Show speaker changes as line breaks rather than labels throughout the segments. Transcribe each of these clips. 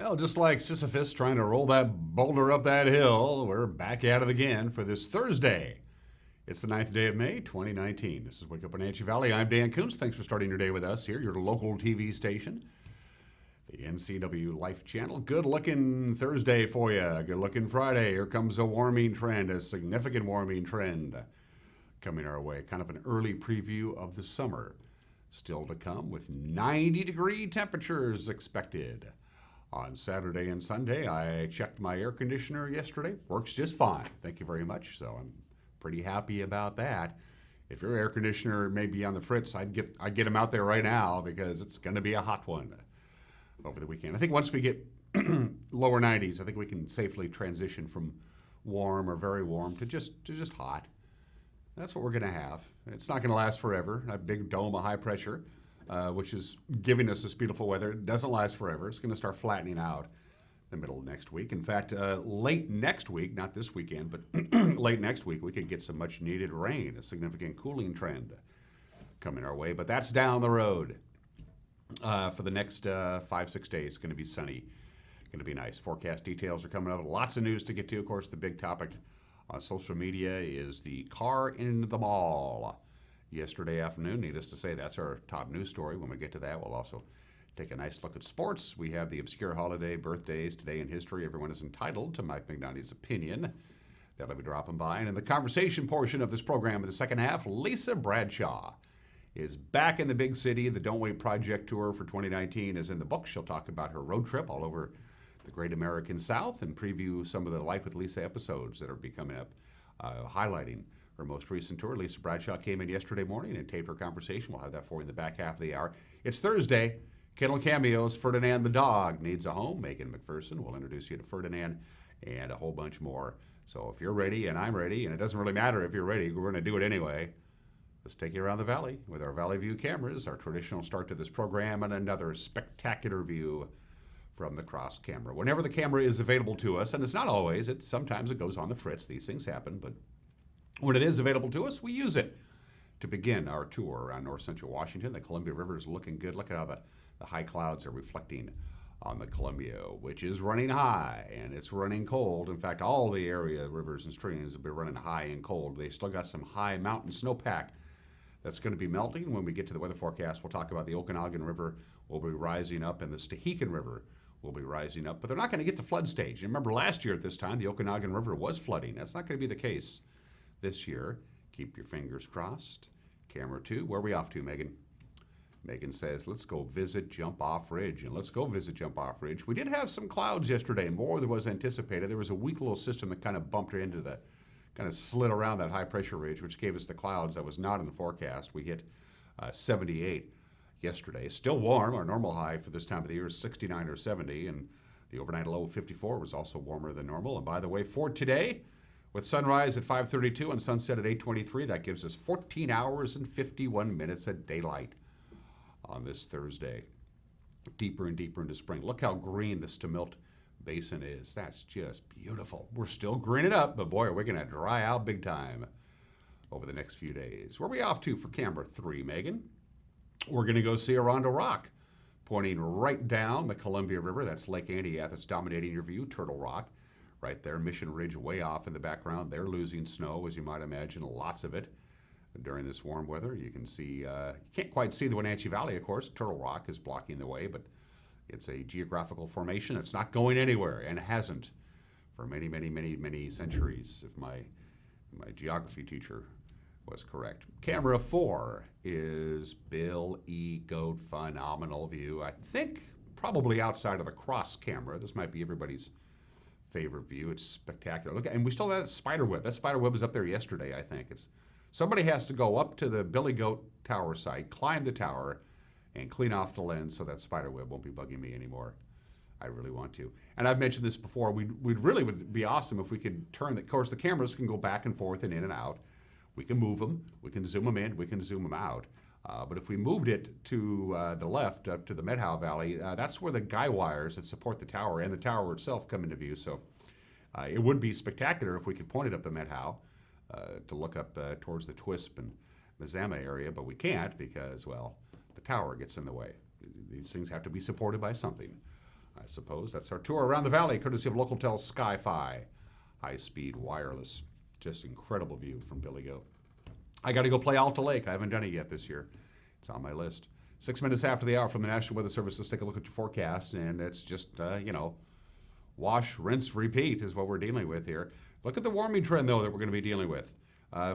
Well, just like Sisyphus trying to roll that boulder up that hill, we're back at it again for this Thursday. It's the 9th day of May, 2019. This is Wake Up Wenatchee Valley. I'm Dan Kuntz. Thanks for starting your day with us here, your local TV station, the NCW Life Channel. Good looking Thursday for you. Good looking Friday. Here comes a warming trend, a significant warming trend coming our way. Kind of an early preview of the summer still to come with 90-degree temperatures expected. On Saturday and Sunday, I checked my air conditioner yesterday. Works just fine. Thank you very much. So I'm pretty happy about that. If your air conditioner may be on the fritz, I'd get them out there right now because it's going to be a hot one over the weekend. I think once we get lower 90s, I think we can safely transition from warm or very warm to just hot. That's what we're going to have. It's not going to last forever. A big dome of high pressure, which is giving us this beautiful weather. It doesn't last forever. It's going to start flattening out the middle of next week. In fact, late next week, not this weekend, but late next week, we could get some much needed rain, a significant cooling trend coming our way. But that's down the road. For the next 5-6 days, it's going to be sunny. Going to be nice. Forecast details are coming up. Lots of news to get to. Of course, the big topic on social media is the car in the mall. Yesterday afternoon, needless to say, that's our top news story. When we get to that, we'll also take a nice look at sports. We have the obscure holiday, birthdays, today in history. Everyone is entitled to Mike McNally's opinion. That'll be dropping by. And in the conversation portion of this program in the second half, Lisa Bradshaw is back in the big city. The Don't Wait Project Tour for 2019 is in the books. She'll talk about her road trip all over the great American South and preview some of the Life with Lisa episodes that are coming up, highlighting her most recent tour. Lisa Bradshaw came in yesterday morning and taped her conversation. We'll have that for you in the back half of the hour. It's Thursday. Kennel Cameos, Ferdinand the dog needs a home. Megan McPherson will introduce you to Ferdinand and a whole bunch more. So if you're ready and I'm ready, and it doesn't really matter if you're ready, we're going to do it anyway. Let's take you around the valley with our Valley View cameras, our traditional start to this program, and another spectacular view from the cross camera. Whenever the camera is available to us, and it's not always, sometimes it goes on the fritz, these things happen, but when it is available to us, we use it to begin our tour around north central Washington. The Columbia River is looking good. Look at how the high clouds are reflecting on the Columbia, which is running high, and it's running cold. In fact, all the area rivers and streams will be running high and cold. They still got some high mountain snowpack that's going to be melting. When we get to the weather forecast, we'll talk about the Okanagan River will be rising up, and the Stehekin River will be rising up, but they're not going to get to flood stage. And remember, last year at this time, the Okanagan River was flooding. That's not going to be the case this year. Keep your fingers crossed. Camera 2, where are we off to, Megan? Megan says, let's go visit Jump Off Ridge. And let's go visit Jump Off Ridge. We did have some clouds yesterday, more than was anticipated. There was a weak little system that kind of bumped into kind of slid around that high pressure ridge, which gave us the clouds that was not in the forecast. We hit 78 yesterday. Still warm. Our normal high for this time of the year is 69 or 70, and the overnight low of 54 was also warmer than normal. And by the way, for today, with sunrise at 5:32 and sunset at 8:23, that gives us 14 hours and 51 minutes of daylight on this Thursday. Deeper and deeper into spring. Look how green the Stemilt Basin is. That's just beautiful. We're still greening up, but boy, are we going to dry out big time over the next few days. Where are we off to for camera 3, Megan? We're going to go see Arundel Rock, pointing right down the Columbia River. That's Lake Antioch that's dominating your view. Turtle Rock right there. Mission Ridge way off in the background. They're losing snow, as you might imagine, lots of it during this warm weather. You can see, you can't quite see the Wenatchee Valley, of course. Turtle Rock is blocking the way, but it's a geographical formation. It's not going anywhere, and it hasn't for many, many, many, many centuries, if my geography teacher was correct. Camera 4 is Bill E. Goat. Phenomenal view. I think probably outside of the cross camera. This might be everybody's favorite view. It's spectacular. Look, and we still have that spider web. That spider web was up there yesterday, I think. Somebody has to go up to the Billy Goat Tower site, climb the tower, and clean off the lens so that spider web won't be bugging me anymore. I really want to. And I've mentioned this before. Would be awesome if we could turn the. Of course, the cameras can go back and forth and in and out. We can move them. We can zoom them in. We can zoom them out. But if we moved it to the left, up to the Medhow Valley, that's where the guy wires that support the tower and the tower itself come into view. So it would be spectacular if we could point it up the Medhow to look up towards the Twisp and Mazama area, but we can't because, well, the tower gets in the way. These things have to be supported by something. I suppose. That's our tour around the valley, courtesy of Localtel Sky-Fi. High-speed wireless. Just incredible view from Billy Goat. I got to go play Alta Lake. I haven't done it yet this year. It's on my list. 6 minutes after the hour from the National Weather Service. Let's take a look at your forecast, and it's just, wash, rinse, repeat is what we're dealing with here. Look at the warming trend, though, that we're going to be dealing with.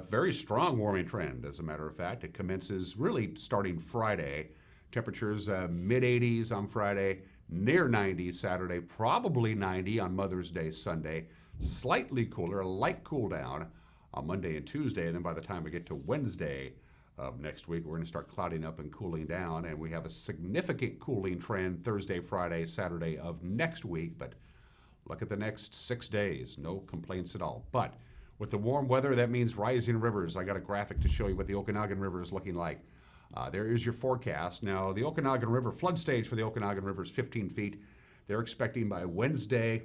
Very strong warming trend, as a matter of fact. It commences really starting Friday. Temperatures mid-80s on Friday, near 90 Saturday, probably 90 on Mother's Day Sunday. Slightly cooler, a light cool down on Monday and Tuesday, and then by the time we get to Wednesday of next week, we're going to start clouding up and cooling down, and we have a significant cooling trend Thursday, Friday, Saturday of next week, but look at the next 6 days, no complaints at all. But with the warm weather, that means rising rivers. I got a graphic to show you what the Okanagan River is looking like. There is your forecast. Now, the Okanagan River, flood stage for the Okanagan River is 15 feet. They're expecting by Wednesday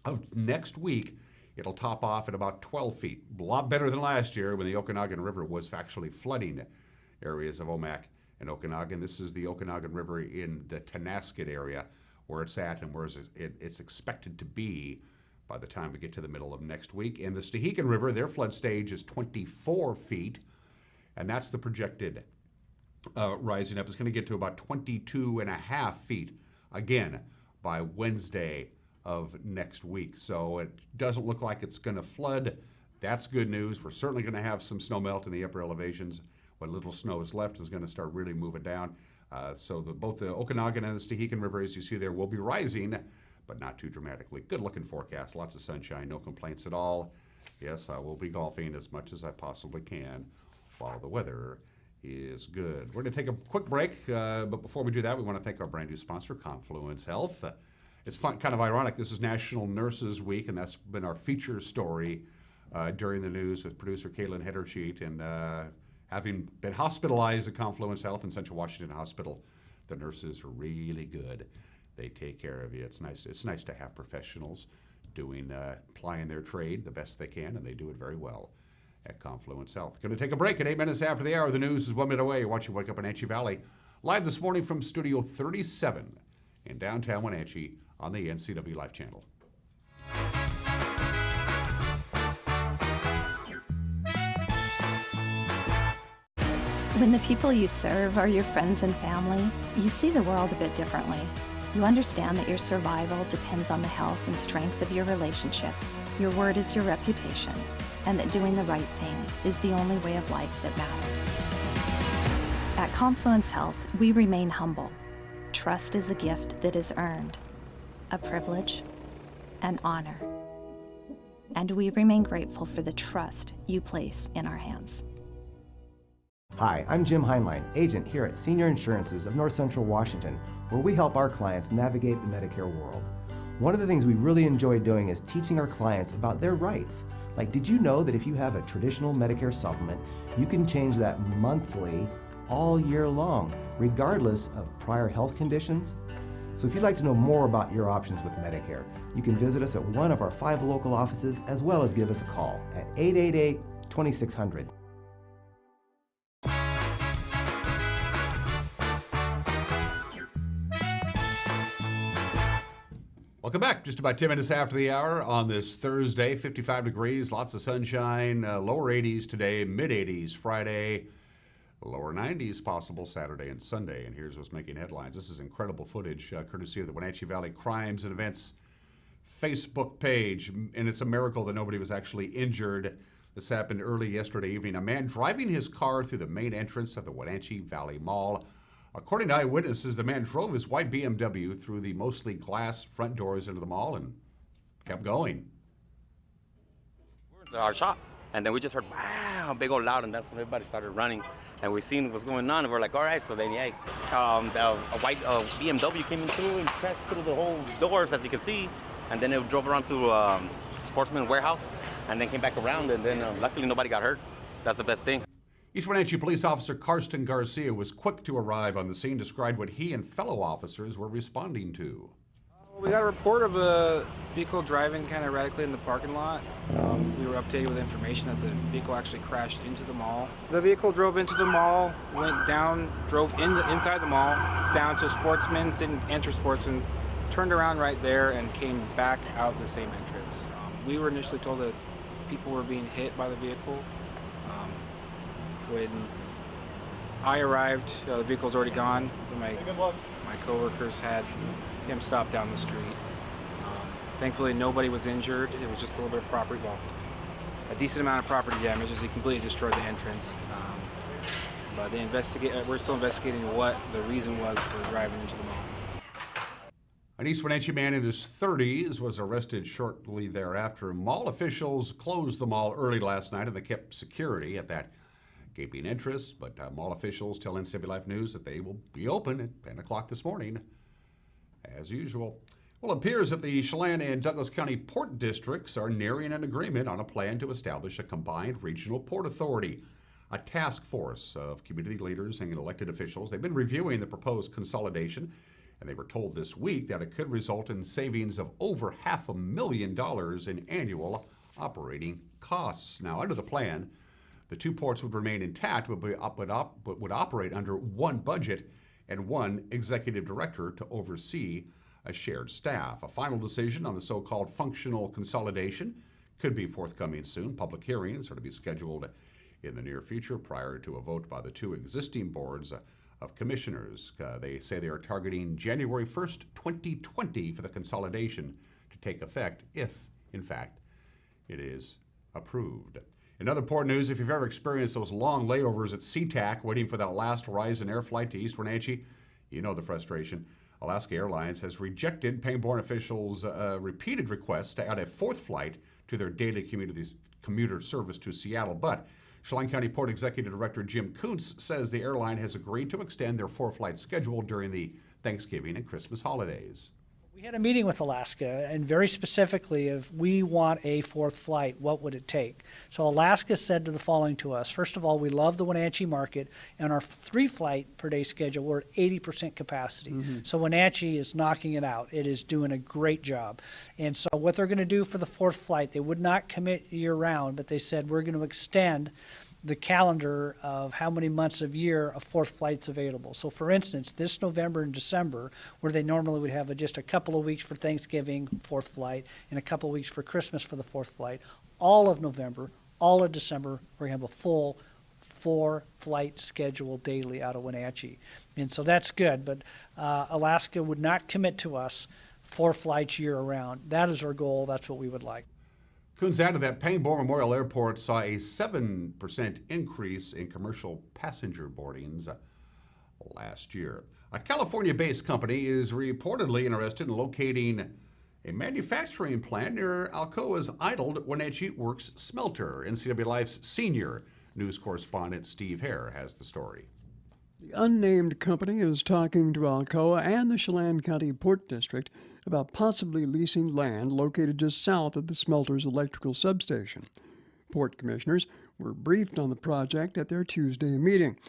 of next week, it'll top off at about 12 feet. A lot better than last year when the Okanagan River was actually flooding areas of Omak and Okanagan. This is the Okanagan River in the Tenasket area where it's at and where it's expected to be by the time we get to the middle of next week. And the Stehekin River, their flood stage is 24 feet, and that's the projected rising up. It's going to get to about 22.5 feet again by Wednesday of next week. So it doesn't look like it's going to flood. That's good news. We're certainly going to have some snow melt in the upper elevations. What little snow is left is going to start really moving down. So both the Okanagan and the Stehekin River, as you see there, will be rising, but not too dramatically. Good looking forecast. Lots of sunshine. No complaints at all. Yes, I will be golfing as much as I possibly can while the weather is good. We're going to take a quick break, but before we do that, we want to thank our brand new sponsor, Confluence Health. It's kind of ironic. This is National Nurses Week, and that's been our feature story during the news with producer Caitlin Heddercheat. And having been hospitalized at Confluence Health in Central Washington Hospital, the nurses are really good. They take care of you. It's nice. It's nice to have professionals plying their trade the best they can, and they do it very well at Confluence Health. Going to take a break at 8 minutes after the hour. The news is 1 minute away. You're watching Wake Up Wenatchee Valley live this morning from Studio 37 in downtown Wenatchee on the NCW Life Channel.
When the people you serve are your friends and family, you see the world a bit differently. You understand that your survival depends on the health and strength of your relationships. Your word is your reputation, and that doing the right thing is the only way of life that matters. At Confluence Health, we remain humble. Trust is a gift that is earned, a privilege, an honor. And we remain grateful for the trust you place in our hands.
Hi, I'm Jim Heinlein, agent here at Senior Insurances of North Central Washington, where we help our clients navigate the Medicare world. One of the things we really enjoy doing is teaching our clients about their rights. Like, did you know that if you have a traditional Medicare supplement, you can change that monthly all year long, regardless of prior health conditions? So if you'd like to know more about your options with Medicare, you can visit us at one of our 5 local offices, as well as give us a call at 888-2600.
Welcome back. Just about 10 minutes after the hour on this Thursday, 55 degrees, lots of sunshine, lower 80s today, mid 80s Friday, lower 90s possible Saturday and Sunday. And here's what's making headlines. This is incredible footage, courtesy of the Wenatchee Valley Crimes and Events Facebook page. And it's a miracle that nobody was actually injured. This happened early yesterday evening. A man driving his car through the main entrance of the Wenatchee Valley Mall. According to eyewitnesses, the man drove his white BMW through the mostly glass front doors into the mall and kept going.
Our shop, and then we just heard wow, big old loud, and that's when everybody started running, and we seen what's going on, and we're like, all right. So then, a white BMW came in through and crashed through the whole doors, as you can see, and then it drove around to Sportsman Warehouse, and then came back around, and then luckily nobody got hurt. That's the best thing.
East Wenatchee Police Officer Karsten Garcia was quick to arrive on the scene, described what he and fellow officers were responding to.
We got a report of a vehicle driving kind of erratically in the parking lot. We were updated with information that the vehicle actually crashed into the mall. The vehicle drove into the mall, went down, drove inside the mall, down to Sportsman's, didn't enter Sportsman's, turned around right there and came back out the same entrance. We were initially told that people were being hit by the vehicle. When I arrived, the vehicle was already gone. My coworkers had him stopped down the street. Thankfully, nobody was injured. It was just a little bit of property, well, a decent amount of property damage as he completely destroyed the entrance. But we're still investigating what the reason was for driving into the mall.
An East Wenatchee man in his 30s was arrested shortly thereafter. Mall officials closed the mall early last night, and they kept security at that gaping entrance. But mall officials tell NCW Life News that they will be open at 10 o'clock this morning, as usual. Well, it appears that the Chelan and Douglas County Port Districts are nearing an agreement on a plan to establish a combined regional port authority. A task force of community leaders and elected officials, they've been reviewing the proposed consolidation, and they were told this week that it could result in savings of over $500,000 in annual operating costs. Now, under the plan, the two ports would remain intact, but would operate under one budget and one executive director to oversee a shared staff. A final decision on the so-called functional consolidation could be forthcoming soon. Public hearings are to be scheduled in the near future prior to a vote by the two existing boards of commissioners. They say they are targeting January 1st, 2020 for the consolidation to take effect if, in fact, it is approved. In other port news, if you've ever experienced those long layovers at SeaTac waiting for that last Horizon air flight to East Wenatchee, you know the frustration. Alaska Airlines has rejected Pangborn officials' repeated requests to add a fourth flight to their daily commuter service to Seattle. But Chelan County Port Executive Director Jim Kuntz says the airline has agreed to extend their four-flight schedule during the Thanksgiving and Christmas holidays.
We had a meeting with Alaska, and very specifically, if we want a fourth flight, what would it take? So Alaska said the following to us. First of all, we love the Wenatchee market, and our 3-flight per day schedule, we're at 80% capacity. So Wenatchee is knocking it out. It is doing a great job. And so what they're going to do for the fourth flight, they would not commit year-round, but they said we're going to extend the calendar of how many months of year a fourth flight's available. So for instance, this November and December, where they normally would have just a couple of weeks for Thanksgiving, fourth flight, and a couple of weeks for Christmas for the fourth flight, all of November, all of December, we're going to have a full 4-flight schedule daily out of Wenatchee. And so that's good, but Alaska would not commit to us 4 flights year-round. That is our goal. That's what we would like.
Kuntz added that Pangborn Memorial Airport saw a 7% increase in commercial passenger boardings last year. A California-based company is reportedly interested in locating a manufacturing plant near Alcoa's idled Wenatchee Works smelter. NCW Life's senior news correspondent Steve Hare has the story.
The unnamed company is talking to Alcoa and the Chelan County Port District about possibly leasing land located just south of the smelter's electrical substation. Port commissioners were briefed on the project at their Tuesday meeting.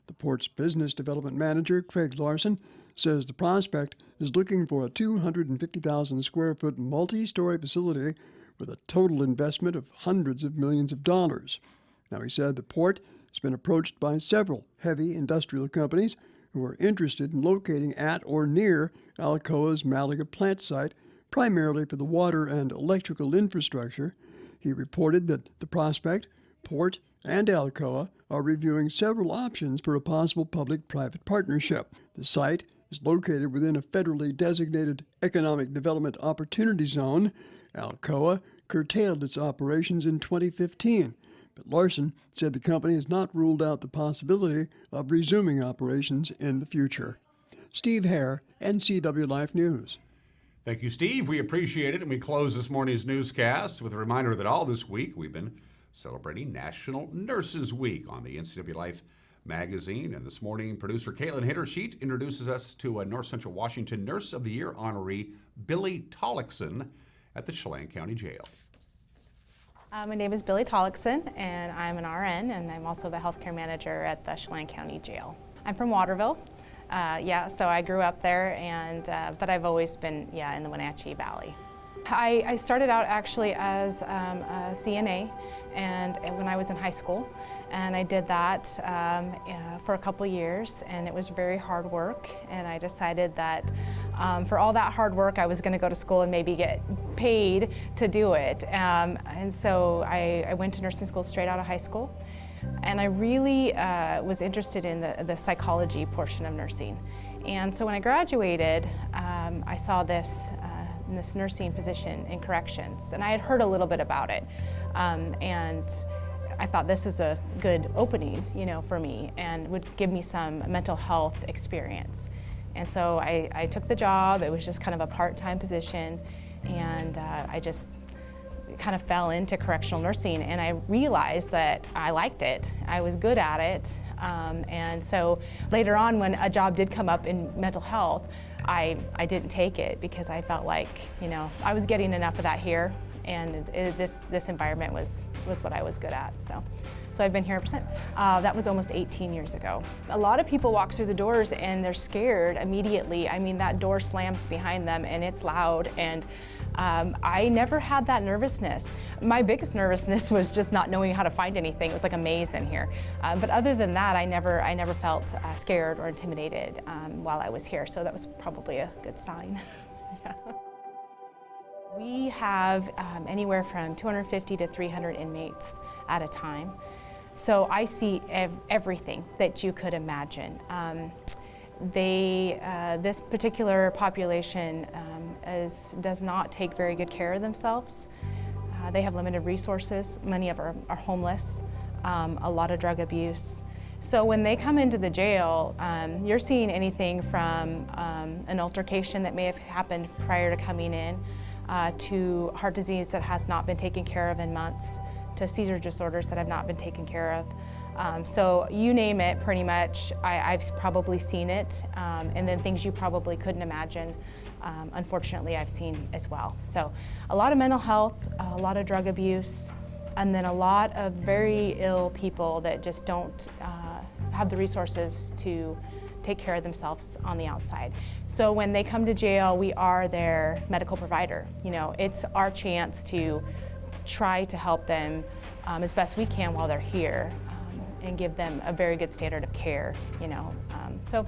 The port's business development manager, Craig Larson, says the prospect is looking for a 250,000 square foot multi-story facility with a total investment of hundreds of millions of dollars. Now, he said the port has been approached by several heavy industrial companies who are interested in locating at or near Alcoa's Malaga plant site, primarily for the water and electrical infrastructure. He reported that the prospect, Port, and Alcoa are reviewing several options for a possible public-private partnership. The site is located within a federally designated Economic Development Opportunity Zone. Alcoa curtailed its operations in 2015. But Larson said the company has not ruled out the possibility of resuming operations in the future. Steve Hare, NCW Life News.
Thank you, Steve. We appreciate it. And we close this morning's newscast with a reminder that all this week we've been celebrating National Nurses Week on the NCW Life magazine. And this morning, producer Caitlin Hittersheet introduces us to a North Central Washington Nurse of the Year honoree, Billy Tollickson, at the Chelan County Jail.
My name is Billy Tollickson, and I'm an RN, and I'm also the healthcare manager at the Chelan County Jail. I'm from Waterville, so I grew up there, and but I've always been, in the Wenatchee Valley. I started out actually as a CNA, and when I was in high school, and I did that for a couple of years, and it was very hard work, and I decided that For all that hard work, I was going to go to school and maybe get paid to do it. And so I went to nursing school straight out of high school. And I really was interested in the psychology portion of nursing. And so when I graduated, I saw this nursing position in corrections. And I had heard a little bit about it. And I thought this is a good opening, for me, and would give me some mental health experience. And so I took the job. It was just kind of a part-time position, and I just kind of fell into correctional nursing, and I realized that I liked it. I was good at it, and so later on, when a job did come up in mental health, I didn't take it because I felt like, I was getting enough of that here, and this environment was what I was good at. So I've been here ever since. That was almost 18 years ago. A lot of people walk through the doors and they're scared immediately. I mean, that door slams behind them and it's loud, and I never had that nervousness. My biggest nervousness was just not knowing how to find anything. It was like a maze in here. But other than that, I never felt scared or intimidated while I was here. So that was probably a good sign. Yeah. We have anywhere from 250 to 300 inmates at a time. So I see everything that you could imagine. This particular population does not take very good care of themselves. They have limited resources. Many of them are homeless, a lot of drug abuse. So when they come into the jail, you're seeing anything from an altercation that may have happened prior to coming in, to heart disease that has not been taken care of in months, to seizure disorders that have not been taken care of. So you name it, pretty much, I've probably seen it, and then things you probably couldn't imagine, unfortunately, I've seen as well. So a lot of mental health, a lot of drug abuse, and then a lot of very ill people that just don't have the resources to take care of themselves on the outside. So when they come to jail, we are their medical provider. It's our chance to try to help them as best we can while they're here, and give them a very good standard of care. So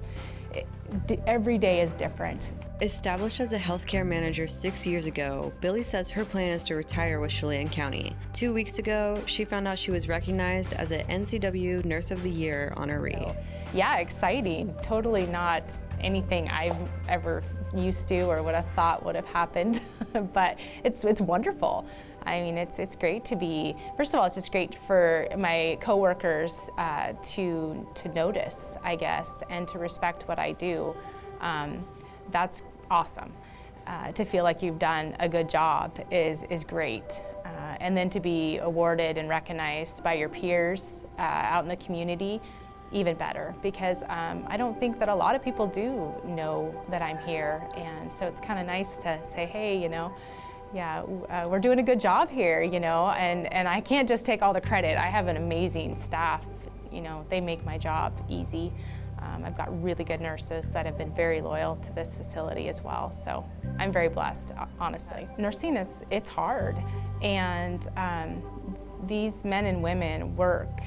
every day is different.
Established as a healthcare manager 6 years ago, Billy says her plan is to retire with Chelan County. 2 weeks ago, she found out she was recognized as an NCW Nurse of the Year honoree.
Yeah, exciting. Totally not anything I've ever used to or would have thought would have happened, but it's wonderful. I mean, it's great to be, first of all, it's just great for my coworkers to notice, I guess, and to respect what I do. That's awesome. To feel like you've done a good job is great. And then to be awarded and recognized by your peers out in the community, even better, because I don't think that a lot of people do know that I'm here, and so it's kind of nice to say, hey, we're doing a good job here, and I can't just take all the credit. I have an amazing staff, they make my job easy. I've got really good nurses that have been very loyal to this facility as well, so I'm very blessed, honestly. Nursing it's hard, and these men and women work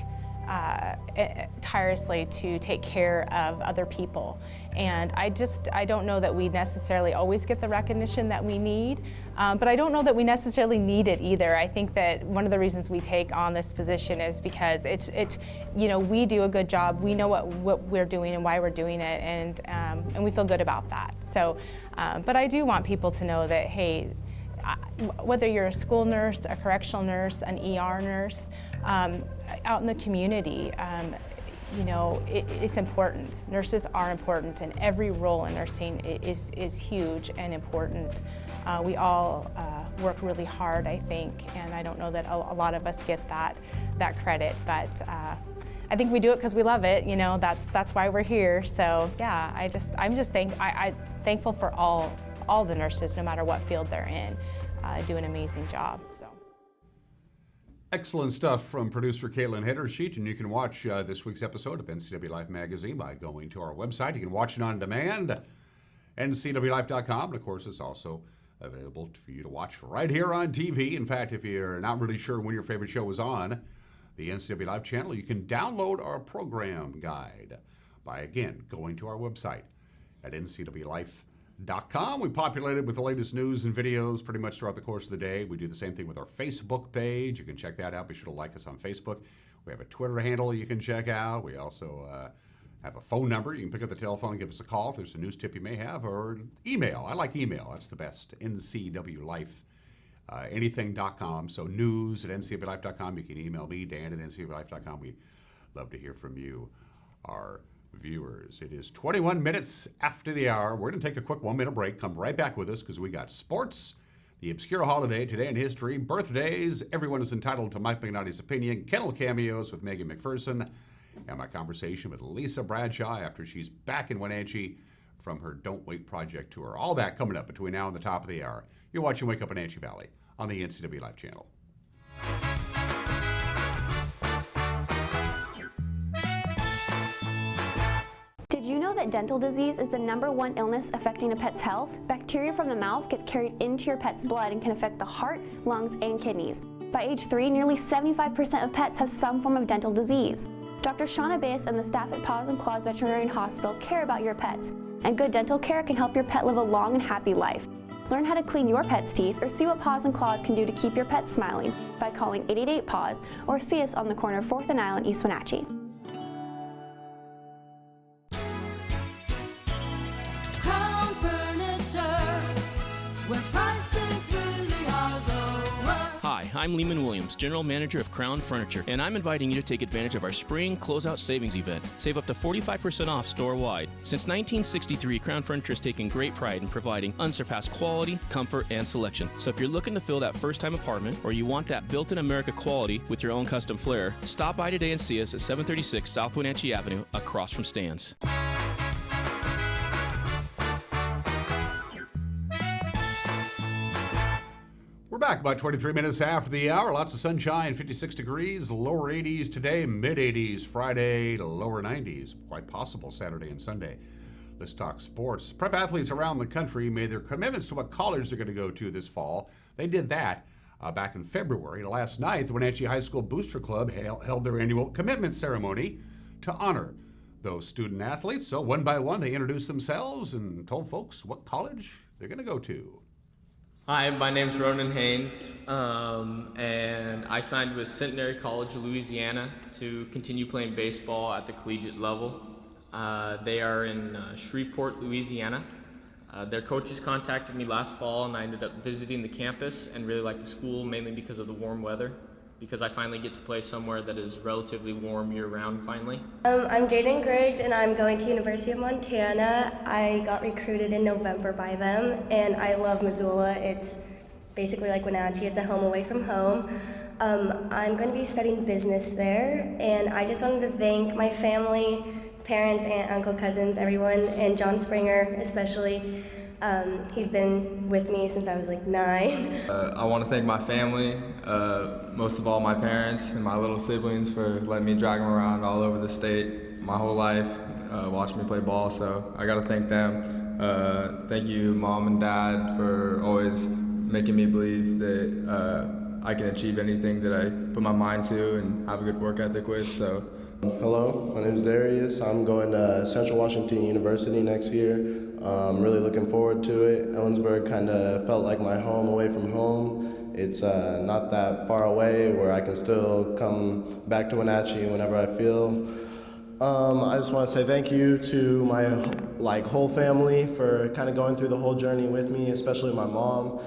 tirelessly to take care of other people. And I don't know that we necessarily always get the recognition that we need, but I don't know that we necessarily need it either. I think that one of the reasons we take on this position is because we do a good job. We know what we're doing and why we're doing it, and we feel good about that. So, but I do want people to know that, hey, whether you're a school nurse, a correctional nurse, an ER nurse, out in the community, it's important. Nurses are important, and every role in nursing is huge and important. We all work really hard, I think, and I don't know that a lot of us get that credit, but I think we do it because we love it. That's why we're here. So yeah, I'm just thankful for all the nurses, no matter what field they're in, do an amazing job. So.
Excellent stuff from producer Caitlin Hittersheet, and you can watch this week's episode of NCW Life Magazine by going to our website. You can watch it on demand, ncwlife.com, and of course it's also available for you to watch right here on TV. In fact, if you're not really sure when your favorite show is on the NCW Life channel, you can download our program guide by, again, going to our website at ncwlife.com. intercity.com. We populate it with the latest news and videos pretty much throughout the course of the day. We do the same thing with our Facebook page. You can check that out. Be sure to like us on Facebook. We have a Twitter handle you can check out. We also have a phone number. You can pick up the telephone and give us a call if there's a news tip you may have, or email. I like email. That's the best. NCWLife. Anything.com. So news at ncwlife.com. You can email me, Dan at ncwlife.com. We love to hear from you, our viewers. It is 21 minutes after the hour. We're going to take a quick 1-minute break. Come right back with us because we got sports, the obscure holiday, today in history, birthdays, everyone is entitled to Mike McNally's opinion, kennel cameos with Megan McPherson, and my conversation with Lisa Bradshaw after she's back in Wenatchee from her Don't Wait Project tour. All that coming up between now and the top of the hour. You're watching Wake Up Wenatchee Valley on the NCW Life channel.
Did you know that dental disease is the #1 illness affecting a pet's health? Bacteria from the mouth gets carried into your pet's blood and can affect the heart, lungs, and kidneys. By age 3, nearly 75% of pets have some form of dental disease. Dr. Shauna Bass and the staff at Paws and Claws Veterinary Hospital care about your pets, and good dental care can help your pet live a long and happy life. Learn how to clean your pet's teeth or see what Paws and Claws can do to keep your pet smiling by calling 888-PAWS or see us on the corner of 4th and Island, East Wenatchee.
Hi, I'm Lehman Williams, General Manager of Crown Furniture, and I'm inviting you to take advantage of our spring closeout savings event. Save up to 45% off store-wide. Since 1963, Crown Furniture has taken great pride in providing unsurpassed quality, comfort, and selection. So if you're looking to fill that first-time apartment, or you want that built-in America quality with your own custom flair, stop by today and see us at 736 South Wenatchee Avenue, across from Stan's.
We're back about 23 minutes after the hour. Lots of sunshine, 56 degrees, lower 80s today, mid 80s Friday, lower 90s. Quite possible Saturday and Sunday. Let's talk sports. Prep athletes around the country made their commitments to what college they're going to go to this fall. They did that back in February. Last night, the Wenatchee High School Booster Club held their annual commitment ceremony to honor those student athletes. So one by one, they introduced themselves and told folks what college they're going to go to.
Hi, my name's Ronan Haynes, and I signed with Centenary College of Louisiana to continue playing baseball at the collegiate level. They are in Shreveport, Louisiana. Their coaches contacted me last fall, and I ended up visiting the campus and really liked the school, mainly because of the warm weather, because I finally get to play somewhere that is relatively warm year-round finally.
I'm Jaden Griggs, and I'm going to University of Montana. I got recruited in November by them, and I love Missoula. It's basically like Wenatchee. It's a home away from home. I'm going to be studying business there, and I just wanted to thank my family, parents, aunt, uncle, cousins, everyone, and John Springer especially. He's been with me since I was like 9.
I want to thank my family, most of all my parents and my little siblings for letting me drag them around all over the state my whole life, watching me play ball, so I got to thank them. Thank you, Mom and Dad, for always making me believe that I can achieve anything that I put my mind to and have a good work ethic with. So.
Hello, my name is Darius. I'm going to Central Washington University next year. I'm really looking forward to it. Ellensburg kind of felt like my home away from home. It's not that far away where I can still come back to Wenatchee whenever I feel. I just want to say thank you to my whole family for kind of going through the whole journey with me, especially my mom.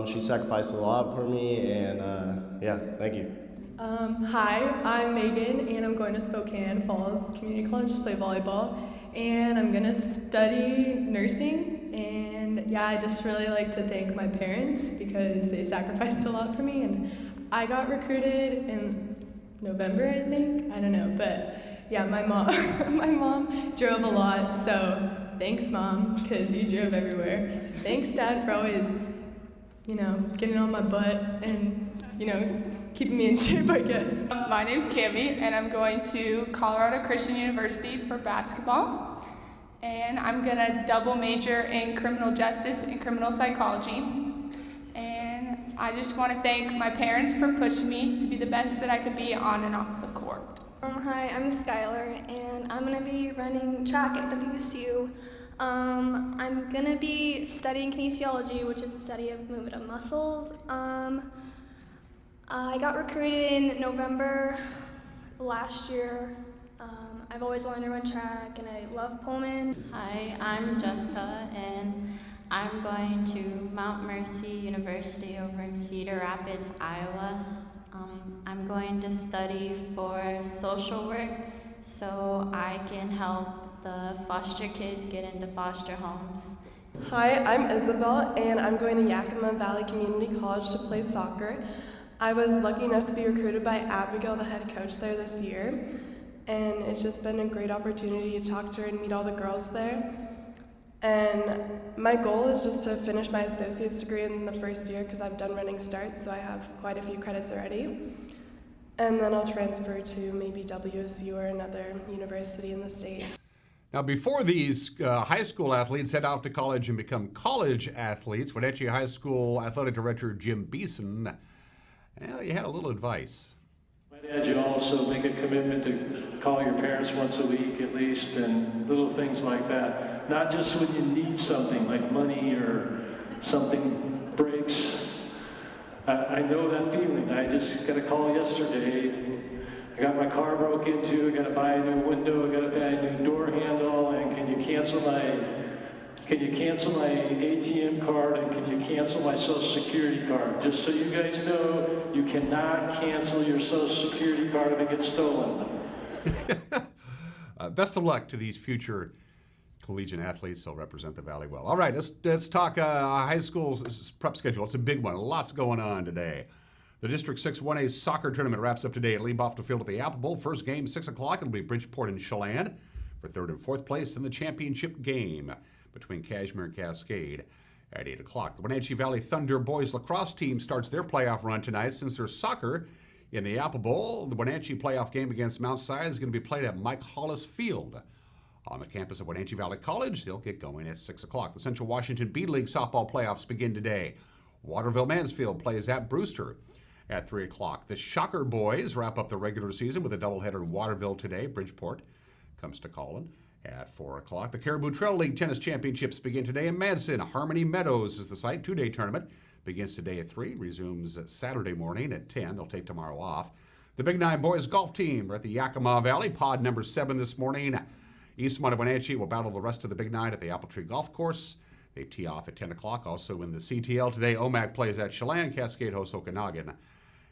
She sacrificed a lot for me, and yeah, thank you.
Hi, I'm Megan, and I'm going to Spokane Falls Community College to play volleyball, and I'm going to study nursing, and yeah, I just really like to thank my parents because they sacrificed a lot for me, and I got recruited in November, I think, I don't know, but yeah, my mom drove a lot, so thanks, Mom, because you drove everywhere. Thanks, Dad, for always, getting on my butt and, keeping me in shape, I guess.
My name's Cami, and I'm going to Colorado Christian University for basketball. And I'm gonna double major in criminal justice and criminal psychology. And I just want to thank my parents for pushing me to be the best that I could be on and off the court.
Hi, I'm Skylar, and I'm gonna be running track at WSU. I'm going to be studying kinesiology, which is the study of movement of muscles. I got recruited in November last year. I've always wanted to run track, and I love Pullman.
Hi, I'm Jessica, and I'm going to Mount Mercy University over in Cedar Rapids, Iowa. I'm going to study for social work so I can help the foster kids get into foster homes.
Hi, I'm Isabel, and I'm going to Yakima Valley Community College to play soccer. I was lucky enough to be recruited by Abigail, the head coach there this year, and it's just been a great opportunity to talk to her and meet all the girls there. And my goal is just to finish my associate's degree in the first year because I've done running starts, so I have quite a few credits already. And then I'll transfer to maybe WSU or another university in the state.
Now, before these high school athletes head off to college and become college athletes, Wenatchee High School Athletic Director Jim Basin, you had a little advice.
I'd add you also make a commitment to call your parents once a week at least, and little things like that. Not just when you need something like money or something breaks. I know that feeling. I just got a call yesterday. I got my car broke into. I got to buy a new window. I got to buy a new door handle. And can you cancel my ATM card, and can you cancel my Social Security card? Just so you guys know, you cannot cancel your Social Security card if it gets stolen.
Best of luck to these future collegiate athletes. They'll represent the Valley well. All right, let's talk high school's prep schedule. It's a big one. Lots going on today. The District 6 1A soccer tournament wraps up today at Lee-Bofta Field at the Apple Bowl. First game, 6 o'clock. It'll be Bridgeport and Chelan for third and fourth place in the championship game between Cashmere and Cascade at 8 o'clock. The Wenatchee Valley Thunder boys lacrosse team starts their playoff run tonight. Since there's soccer in the Apple Bowl, the Wenatchee playoff game against Mount Si is going to be played at Mike Hollis Field on the campus of Wenatchee Valley College. They'll get going at 6 o'clock. The Central Washington B League softball playoffs begin today. Waterville-Mansfield plays at Brewster at 3 o'clock. The Shocker boys wrap up the regular season with a doubleheader in Waterville today. Bridgeport comes to Collin at 4 o'clock. The Caribou Trail League Tennis Championships begin today in Madison. Harmony Meadows is the site. Two-day tournament begins today at 3, resumes Saturday morning at 10. They'll take tomorrow off. The Big Nine boys golf team are at the Yakima Valley. Pod number 7 this morning. Eastmont of Wenatchee will battle the rest of the Big Nine at the Apple Tree Golf Course. They tee off at 10 o'clock. Also in the CTL today, OMAC plays at Chelan. Cascade hosts Okanagan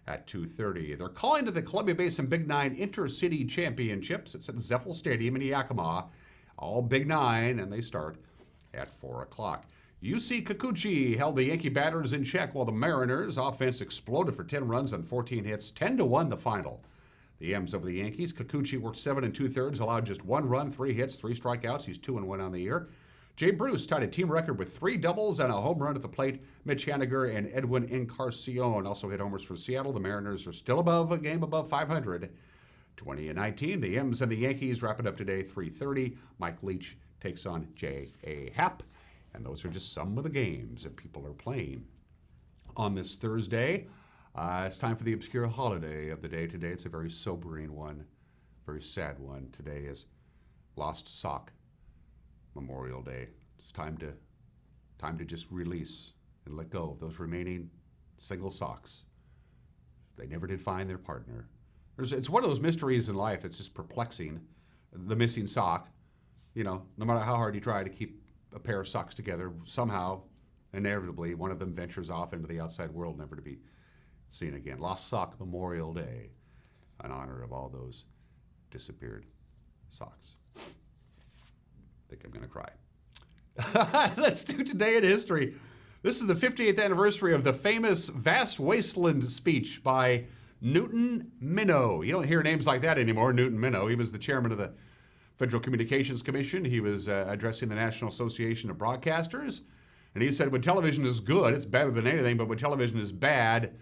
at 2:30. They're calling to the Columbia Basin Big Nine Intercity Championships. It's at Zeffel Stadium in Yakima. All Big Nine, and they start at 4 o'clock. UC Kikuchi held the Yankee batters in check while the Mariners' offense exploded for 10 runs on 14 hits. 10-1 the final. The M's over the Yankees. Kikuchi worked 7 2/3, allowed just 1 run, 3 hits, 3 strikeouts. He's 2-1 on the year. Jay Bruce tied a team record with 3 doubles and a home run at the plate. Mitch Haniger and Edwin Encarnacion also hit homers for Seattle. The Mariners are still above a game above 500. 20-19. The M's and the Yankees wrap it up today, 3:30. Mike Leach takes on J.A. Happ. And those are just some of the games that people are playing on this Thursday. It's time for the obscure holiday of the day today. It's a very sobering one, very sad one. Today is Lost Sock Memorial Day. It's time to just release and let go of those remaining single socks. They never did find their partner. It's one of those mysteries in life that's just perplexing. The missing sock, no matter how hard you try to keep a pair of socks together, somehow, inevitably, one of them ventures off into the outside world, never to be seen again. Lost Sock Memorial Day, in honor of all those disappeared socks. I think I'm going to cry. Let's do Today in History. This is the 50th anniversary of the famous Vast Wasteland speech by Newton Minow. You don't hear names like that anymore, Newton Minow. He was the chairman of the Federal Communications Commission. He was addressing the National Association of Broadcasters. And he said, when television is good, it's better than anything, but when television is bad,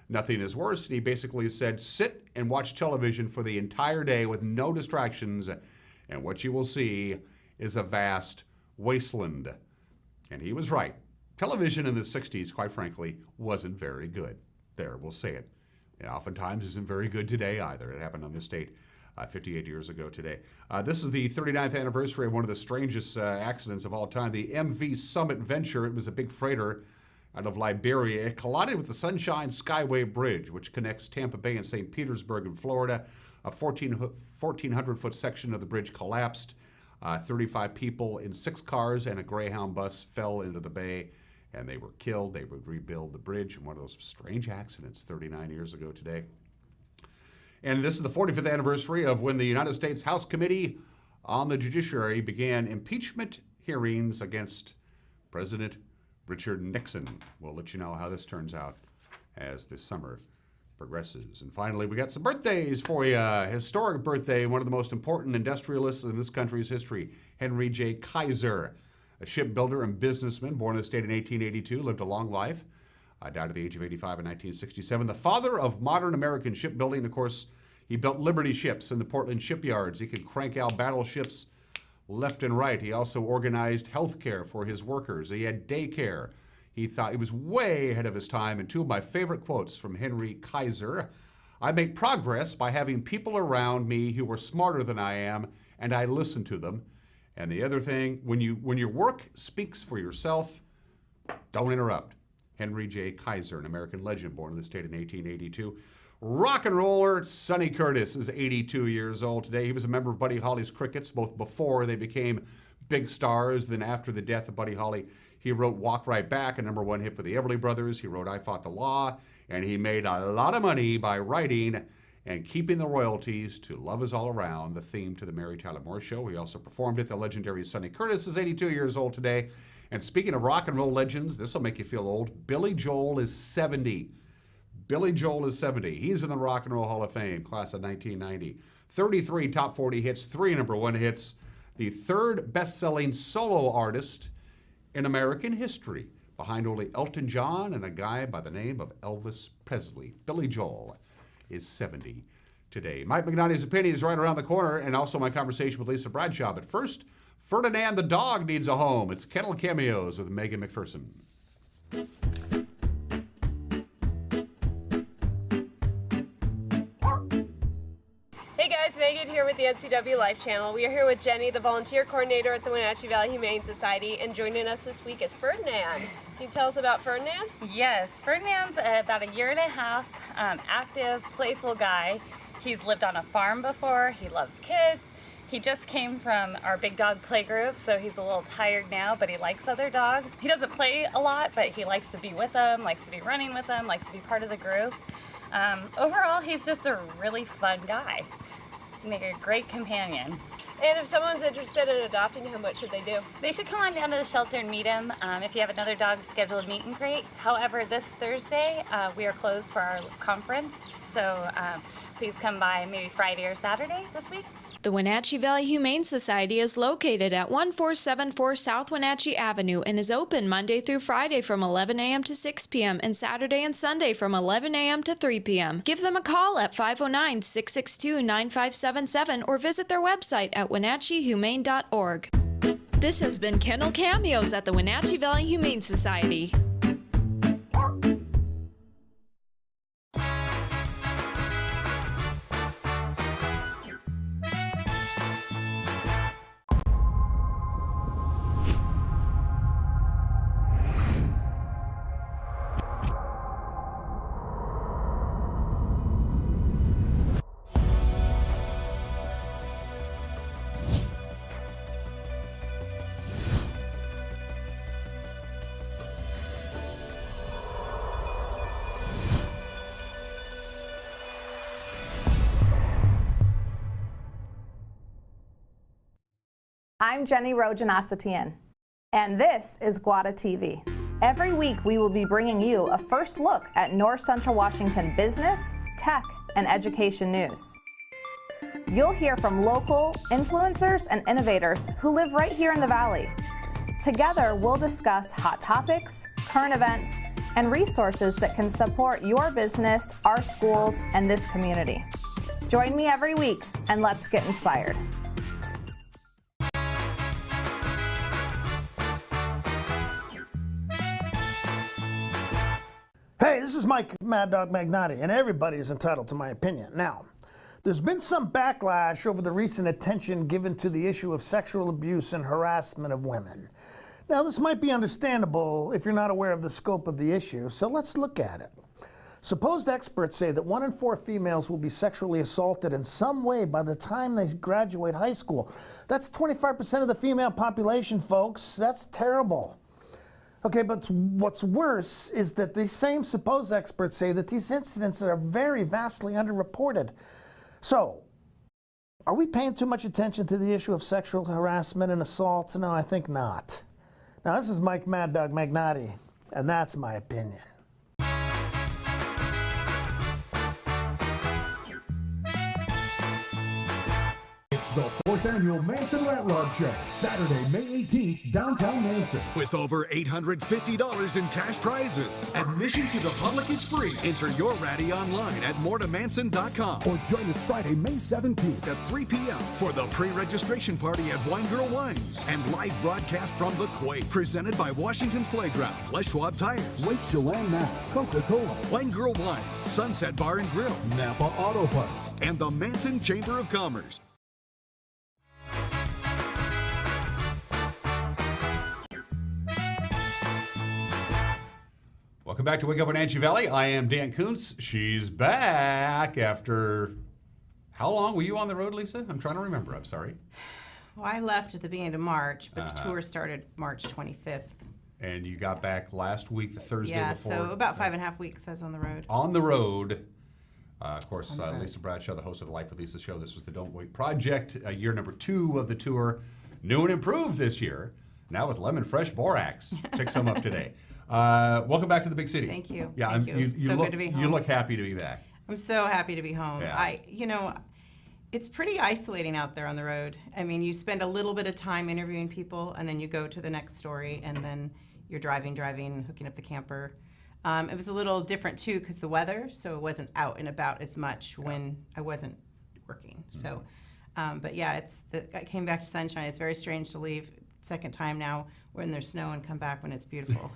nothing is worse. And he basically said, sit and watch television for the entire day with no distractions, and what you will see is a vast wasteland. And he was right. Television in the 60s, quite frankly, wasn't very good. There, we'll say it. It oftentimes isn't very good today either. It happened on this date 58 years ago today. This is the 39th anniversary of one of the strangest accidents of all time, the MV Summit Venture. It was a big freighter out of Liberia. It collided with the Sunshine Skyway Bridge, which connects Tampa Bay and St. Petersburg in Florida. A 1,400-foot section of the bridge collapsed. 35 people in 6 cars and a Greyhound bus fell into the bay, and they were killed. They would rebuild the bridge in one of those strange accidents 39 years ago today. And this is the 45th anniversary of when the United States House Committee on the Judiciary began impeachment hearings against President Richard Nixon. We'll let you know how this turns out as this summer progresses. And finally, we got some birthdays for you. Historic birthday, one of the most important industrialists in this country's history, Henry J. Kaiser, a shipbuilder and businessman born in the state in 1882, lived a long life. Died at the age of 85 in 1967. The father of modern American shipbuilding. Of course, he built Liberty ships in the Portland shipyards. He could crank out battleships left and right. He also organized health care for his workers. He had daycare. He thought he was way ahead of his time. And two of my favorite quotes from Henry Kaiser: "I make progress by having people around me who are smarter than I am, and I listen to them." And the other thing, when your work speaks for yourself, don't interrupt. Henry J. Kaiser, an American legend born in the state in 1882. Rock and roller Sonny Curtis is 82 years old today. He was a member of Buddy Holly's Crickets, both before they became big stars, then after the death of Buddy Holly. He wrote Walk Right Back, a #1 hit for the Everly Brothers. He wrote I Fought the Law, and he made a lot of money by writing and keeping the royalties to Love Is All Around, the theme to the Mary Tyler Moore Show. He also performed it. The legendary Sonny Curtis is 82 years old today. And speaking of rock and roll legends, this will make you feel old. Billy Joel is 70. Billy Joel is 70. He's in the Rock and Roll Hall of Fame, class of 1990. 33 top 40 hits, 3 #1 hits. The third best-selling solo artist in American history, behind only Elton John and a guy by the name of Elvis Presley. Billy Joel is 70 today. Mike McNally's opinion is right around the corner, and also my conversation with Lisa Bradshaw. But first, Ferdinand the dog needs a home. It's Kennel Cameos with Megan McPherson.
Hey guys, Megan here with the NCW Life Channel. We are here with Jenny, the volunteer coordinator at the Wenatchee Valley Humane Society, and joining us this week is Ferdinand. Can you tell us about Ferdinand?
Yes, Ferdinand's about a year and a half, active, playful guy. He's lived on a farm before. He loves kids. He just came from our big dog play group, so he's a little tired now, but he likes other dogs. He doesn't play a lot, but he likes to be with them, likes to be running with them, likes to be part of the group. Overall, he's just a really fun guy. Make a great companion.
And if someone's interested in adopting him, what should they do?
They should come on down to the shelter and meet him. If you have another dog scheduled, meet and greet. However, this Thursday, we are closed for our conference, so please come by maybe Friday or Saturday this week.
The Wenatchee Valley Humane Society is located at 1474 South Wenatchee Avenue and is open Monday through Friday from 11 a.m. to 6 p.m. and Saturday and Sunday from 11 a.m. to 3 p.m. Give them a call at 509-662-9577 or visit their website at wenatcheehumane.org. This has been Kennel Cameos at the Wenatchee Valley Humane Society.
I'm Jenny Rojanasatian, and this is Guada TV. Every week we will be bringing you a first look at North Central Washington business, tech, and education news. You'll hear from local influencers and innovators who live right here in the Valley. Together we'll discuss hot topics, current events, and resources that can support your business, our schools, and this community. Join me every week, and let's get inspired.
Hey, this is Mike Mad Dog Magnotti, and everybody is entitled to my opinion. Now,
There's been some backlash over the recent attention given to the issue of sexual abuse and harassment of women. Now, this might be understandable if you're not aware of the scope of the issue, so let's look at it. Supposed experts say that 1 in 4 females will be sexually assaulted in some way by the time they graduate high school. That's 25% of the female population, folks. That's terrible. Okay, but what's worse is that these same supposed experts say that these incidents are very vastly underreported. So, are we paying too much attention to the issue of sexual harassment and assaults? No, I think not. Now, this is Mike Mad Dog Magnotti, and that's my opinion.
It's the 4th annual Manson Rat Rod Show, Saturday, May 18th, downtown Manson. With over $850 in cash prizes. Admission to the public is free. Enter your ratty online at moretomanson.com. Or join us Friday, May 17th at 3 p.m. for the pre-registration party at Wine Girl Wines and live broadcast from the Quake. Presented by Washington's Playground, Les Schwab Tires, Wake Chelan Now, Coca-Cola, Wine Girl Wines, Sunset Bar and Grill, Napa Auto Parts, and the Manson Chamber of Commerce.
Welcome back to Wake Up Wenatchee Valley. I am Dan Kuntz. She's back after... How long were you on the road, Lisa? I'm trying to remember. I'm sorry.
Well, I left at the beginning of March, but the tour started March 25th.
And you got back last week, the Thursday before.
Yeah, so about 5.5 weeks I was on the road.
On the road. Of course, Lisa Bradshaw, the host of the Life with Lisa show. This was the Don't Wait Project, year number 2 of the tour. New and improved this year. Now with lemon fresh borax. Pick some up today. Welcome back to the big city.
Thank you.
Yeah,
Thank you. So good to be home.
You look happy to be back.
I'm so happy to be home.
Yeah.
It's pretty isolating out there on the road. I mean, you spend a little bit of time interviewing people, and then you go to the next story, and then you're driving, hooking up the camper. It was a little different too because the weather, so it wasn't out and about as much when I wasn't working. So, but yeah, I came back to sunshine. It's very strange to leave second time now when there's snow and come back when it's beautiful.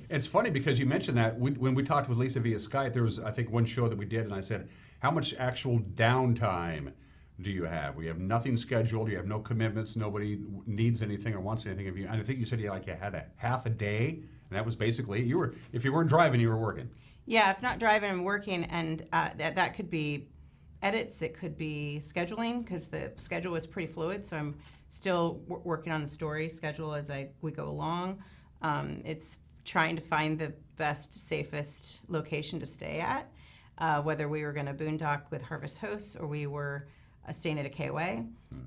It's funny because you mentioned that when we talked with Lisa via Skype, there was, I think, one show that we did, and I said, how much actual downtime do you have? We have nothing scheduled. You have no commitments. Nobody needs anything or wants anything of you. And I think you said you had a half a day, and that was basically, if you weren't driving, you were working.
Yeah, if not driving, I'm working, and that could be edits. It could be scheduling because the schedule was pretty fluid, so I'm still working on the story schedule as we go along. It's trying to find the best, safest location to stay at, whether we were going to boondock with Harvest Hosts or we were staying at a KOA.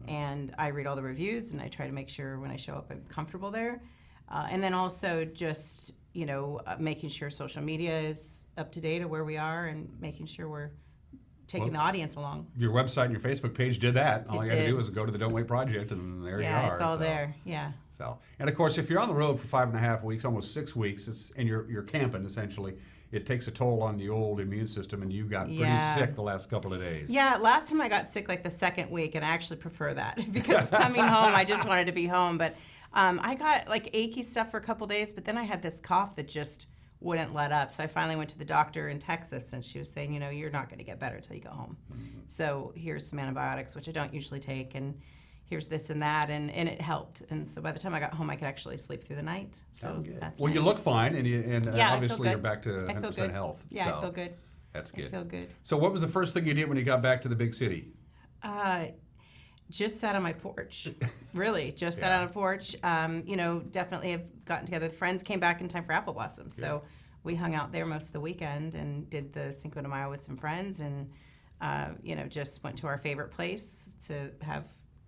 And I read all the reviews and I try to make sure when I show up I'm comfortable there. And then also just, making sure social media is up to date of where we are and making sure we're taking the audience along.
Your website and your Facebook page did that. All I got to do is go to the Don't Wait Project and there you are.
Yeah, it's all there. Yeah.
So, and of course, if you're on the road for 5.5 weeks, almost 6 weeks, and you're camping essentially, it takes a toll on the old immune system, and you got pretty sick the last couple of days.
Yeah, last time I got sick like the second week, and I actually prefer that because coming home, I just wanted to be home. But I got like achy stuff for a couple days, but then I had this cough that just wouldn't let up. So I finally went to the doctor in Texas, and she was saying, you're not going to get better until you go home. So here's some antibiotics, which I don't usually take, and here's this and that, and it helped. And so by the time I got home, I could actually sleep through the night. So that's
well,
nice.
You look fine, and obviously you're back to
100%
health.
Yeah,
so
I feel good.
That's good.
I feel good.
So what was the first thing you did when you got back to the big city?
Just sat on my porch. Really, just sat on a porch. Definitely have gotten together with friends, came back in time for Apple Blossom. So we hung out there most of the weekend and did the Cinco de Mayo with some friends, and just went to our favorite place to have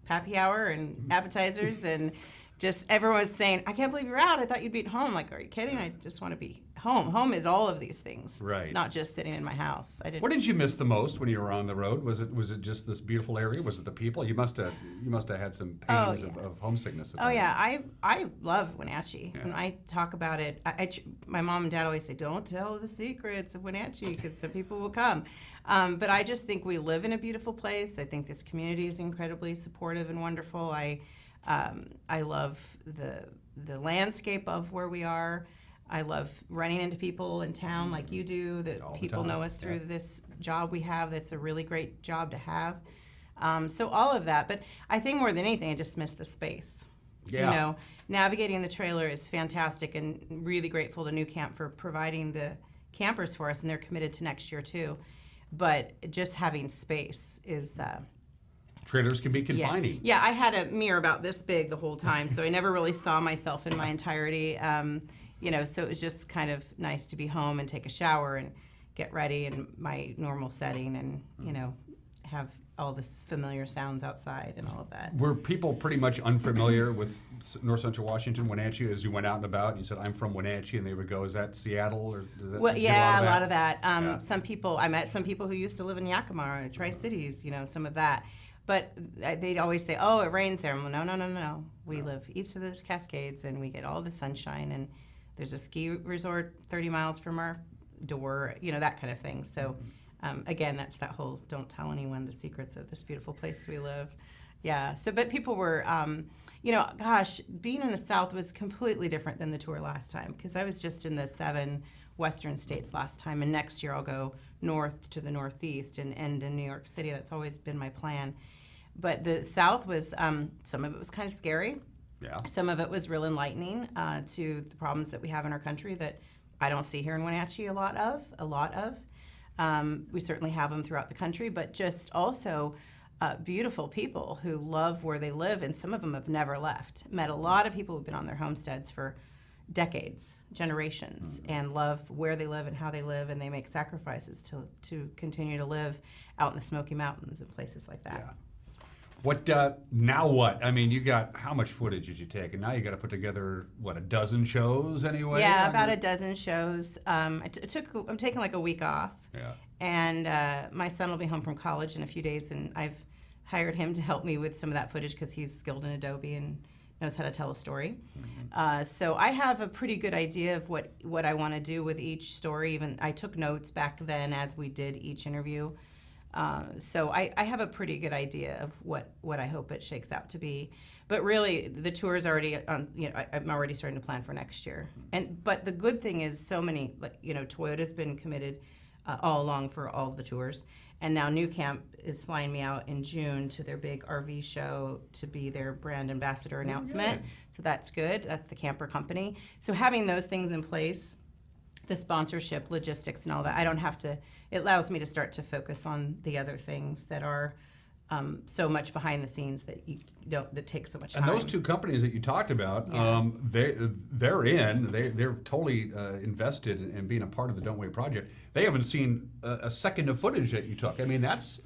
happy hour and appetizers, and just everyone was saying, I can't believe you're out. I thought you'd be at home. Like, are you kidding? I just want to be home. Home is all of these things,
right? Not
just sitting in my house.
What did you miss the most when you were on the road? Was it just this beautiful area? Was it the people? You must have had some pains of homesickness.
I love Wenatchee. When I talk about it, my mom and dad always say, don't tell the secrets of Wenatchee because the people will come. But I just think we live in a beautiful place. I think this community is incredibly supportive and wonderful. I love the landscape of where we are. I love running into people in town like you do, that
All the
people
time,
know us through
yeah.
this job we have. That's a really great job to have. So all of that, but I think more than anything, I just miss the space.
Yeah.
You know, navigating the trailer is fantastic, and really grateful to New Camp for providing the campers for us, and they're committed to next year too. But just having space is...
Trailers can be confining.
Yeah, I had a mirror about this big the whole time, so I never really saw myself in my entirety. You know, so it was just kind of nice to be home and take a shower and get ready in my normal setting, and, you know, have all this familiar sounds outside and all of that.
Were people pretty much unfamiliar with North Central Washington, Wenatchee, as you went out and about? You said, I'm from Wenatchee, and they would go, is that Seattle? Or does that,
Well,
do
yeah,
a
a lot of that.
Yeah.
Some people, I met some people who used to live in Yakima or Tri-Cities, you know, some of that. But they'd always say, oh, it rains there. I'm like, no. We live east of the Cascades, and we get all the sunshine, and there's a ski resort 30 miles from our door, you know, that kind of thing. So, again, that's that whole don't tell anyone the secrets of this beautiful place we live. Yeah, so, but people were, you know, gosh, being in the South was completely different than the tour last time, because I was just in the 7 western states last time, and next year I'll go north to the Northeast and end in New York City. That's always been my plan. But the South was, some of it was kind of scary.
Yeah.
Some of it was real enlightening to the problems that we have in our country that I don't see here in Wenatchee a lot of. We certainly have them throughout the country, but just also beautiful people who love where they live, and some of them have never left. Met a lot of people who've been on their homesteads for decades, generations, and love where they live and how they live, and they make sacrifices to continue to live out in the Smoky Mountains and places like that.
Yeah. What now? What I mean, you got how much footage did you take, and now you got to put together what, a dozen shows anyway?
Yeah, about a dozen shows. I'm taking like a week off.
Yeah.
And my son will be home from college in a few days, and I've hired him to help me with some of that footage because he's skilled in Adobe and knows how to tell a story. So I have a pretty good idea of what I want to do with each story. Even I took notes back then as we did each interview. So I have a pretty good idea of what I hope it shakes out to be. But really, the tour is already on, you know, I'm already starting to plan for next year. But the good thing is so many, like, you know, Toyota's been committed all along for all the tours. And now New Camp is flying me out in June to their big RV show to be their brand ambassador announcement. So that's good. That's the camper company. So having those things in place, the sponsorship, logistics, and all that, I don't have to, it allows me to start to focus on the other things that are so much behind the scenes that that take so much time.
And those two companies that you talked about, they're totally invested in being a part of the Don't Wait project. They haven't seen a second of footage that you took. I mean, that's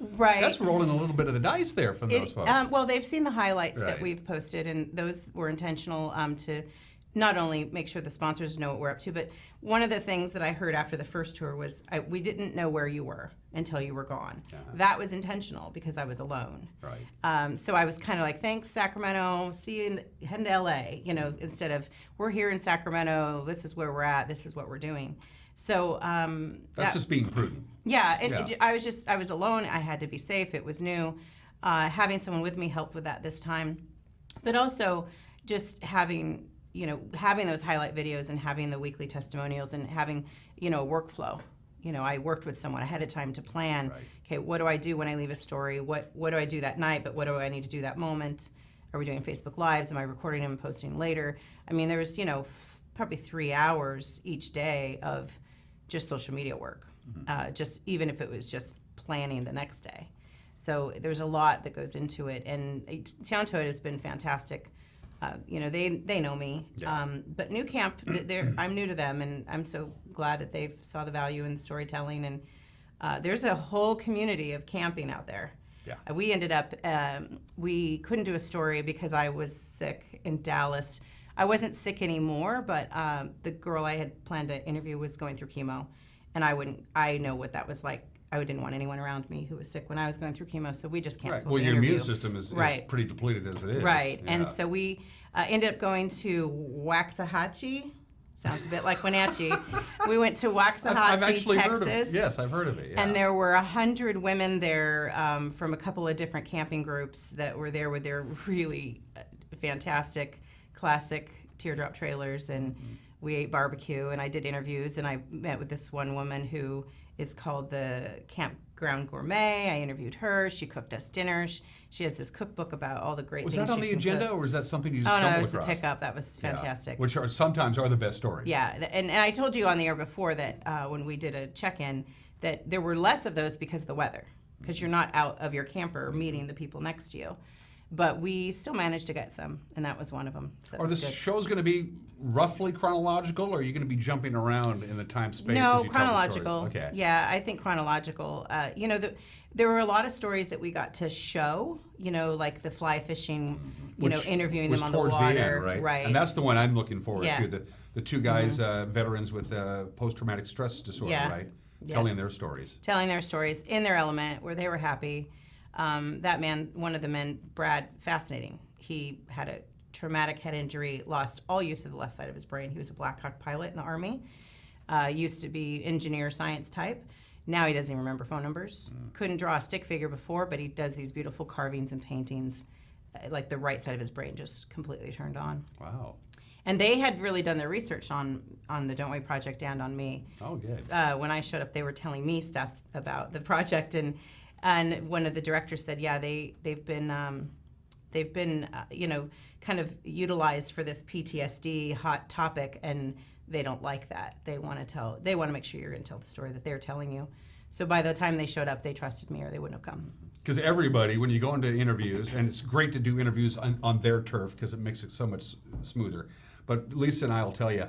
rolling a little bit of the dice there from those folks.
Well, they've seen the highlights that we've posted, and those were intentional to not only make sure the sponsors know what we're up to, but one of the things that I heard after the first tour was we didn't know where you were until you were gone. That was intentional because I was alone.
Right.
So I was kind of like, thanks, Sacramento, see you heading to LA, you know, instead of we're here in Sacramento, this is where we're at, this is what we're doing. So
that's just being prudent.
Yeah, I was alone, I had to be safe, it was new. Having someone with me helped with that this time. But also just having those highlight videos and having the weekly testimonials and having, you know, a workflow. You know, I worked with someone ahead of time to plan, okay, what do I do when I leave a story? What do I do that night, but what do I need to do that moment? Are we doing Facebook Lives? Am I recording them and posting later? I mean, there was, you know, probably 3 hours each day of just social media work, just even if it was just planning the next day. So there's a lot that goes into it, and Town Toyota has been fantastic. You know, they know me, but New Camp, I'm new to them, and I'm so glad that they've saw the value in storytelling, and there's a whole community of camping out there.
Yeah.
We ended up, we couldn't do a story because I was sick in Dallas. I wasn't sick anymore, but the girl I had planned to interview was going through chemo, and I know what that was like. I didn't want anyone around me who was sick when I was going through chemo, so we just canceled the interview.
Well, your immune system is pretty depleted as it is.
Right,
yeah.
And so we ended up going to Waxahachie. Sounds a bit like Wenatchee. We went to Waxahachie, Texas.
Heard of, yes, I've heard of it. Yeah.
And there were 100 women there from a couple of different camping groups that were there with their really fantastic, classic teardrop trailers, and we ate barbecue, and I did interviews, and I met with this one woman who is called the Campground Gourmet. I interviewed her. She cooked us dinner. She has this cookbook about all the great
Was
things
that on
she
the
can
agenda,
cook.
or was that something you just
Oh, no,
stumbled
that was
across?
a pickup. That was fantastic.
Which are sometimes are the best stories.
Yeah, and I told you on the air before that when we did a check-in that there were less of those because of the weather, because you're not out of your camper meeting the people next to you. But we still managed to get some, and that was one of them. So
Are the shows going to be roughly chronological, or are you going to be jumping around in the time space
No,
as you
chronological.
tell the stories? Okay.
Yeah, I think chronological. There were a lot of stories that we got to show, like the fly fishing, interviewing them on the water.
Towards the end, right? And that's the one I'm looking forward to. The two guys, veterans with post-traumatic stress disorder, right?
Yes.
Telling their stories.
Telling their stories in their element, where they were happy. That man, one of the men, Brad, fascinating. He had a traumatic head injury, lost all use of the left side of his brain. He was a Black Hawk pilot in the Army, used to be engineer science type. Now he doesn't even remember phone numbers. Couldn't draw a stick figure before, but he does these beautiful carvings and paintings. Like the right side of his brain just completely turned on.
Wow.
And they had really done their research on the Don't Wait Project and on me.
Oh, good.
When I showed up, they were telling me stuff about the project, and one of the directors said, yeah, they've been kind of utilized for this PTSD hot topic, and they don't like that. They want to make sure you're going to tell the story that they're telling you. So by the time they showed up, they trusted me, or they wouldn't have come.
Because everybody, when you go into interviews, and it's great to do interviews on their turf because it makes it so much smoother. But Lisa and I will tell you,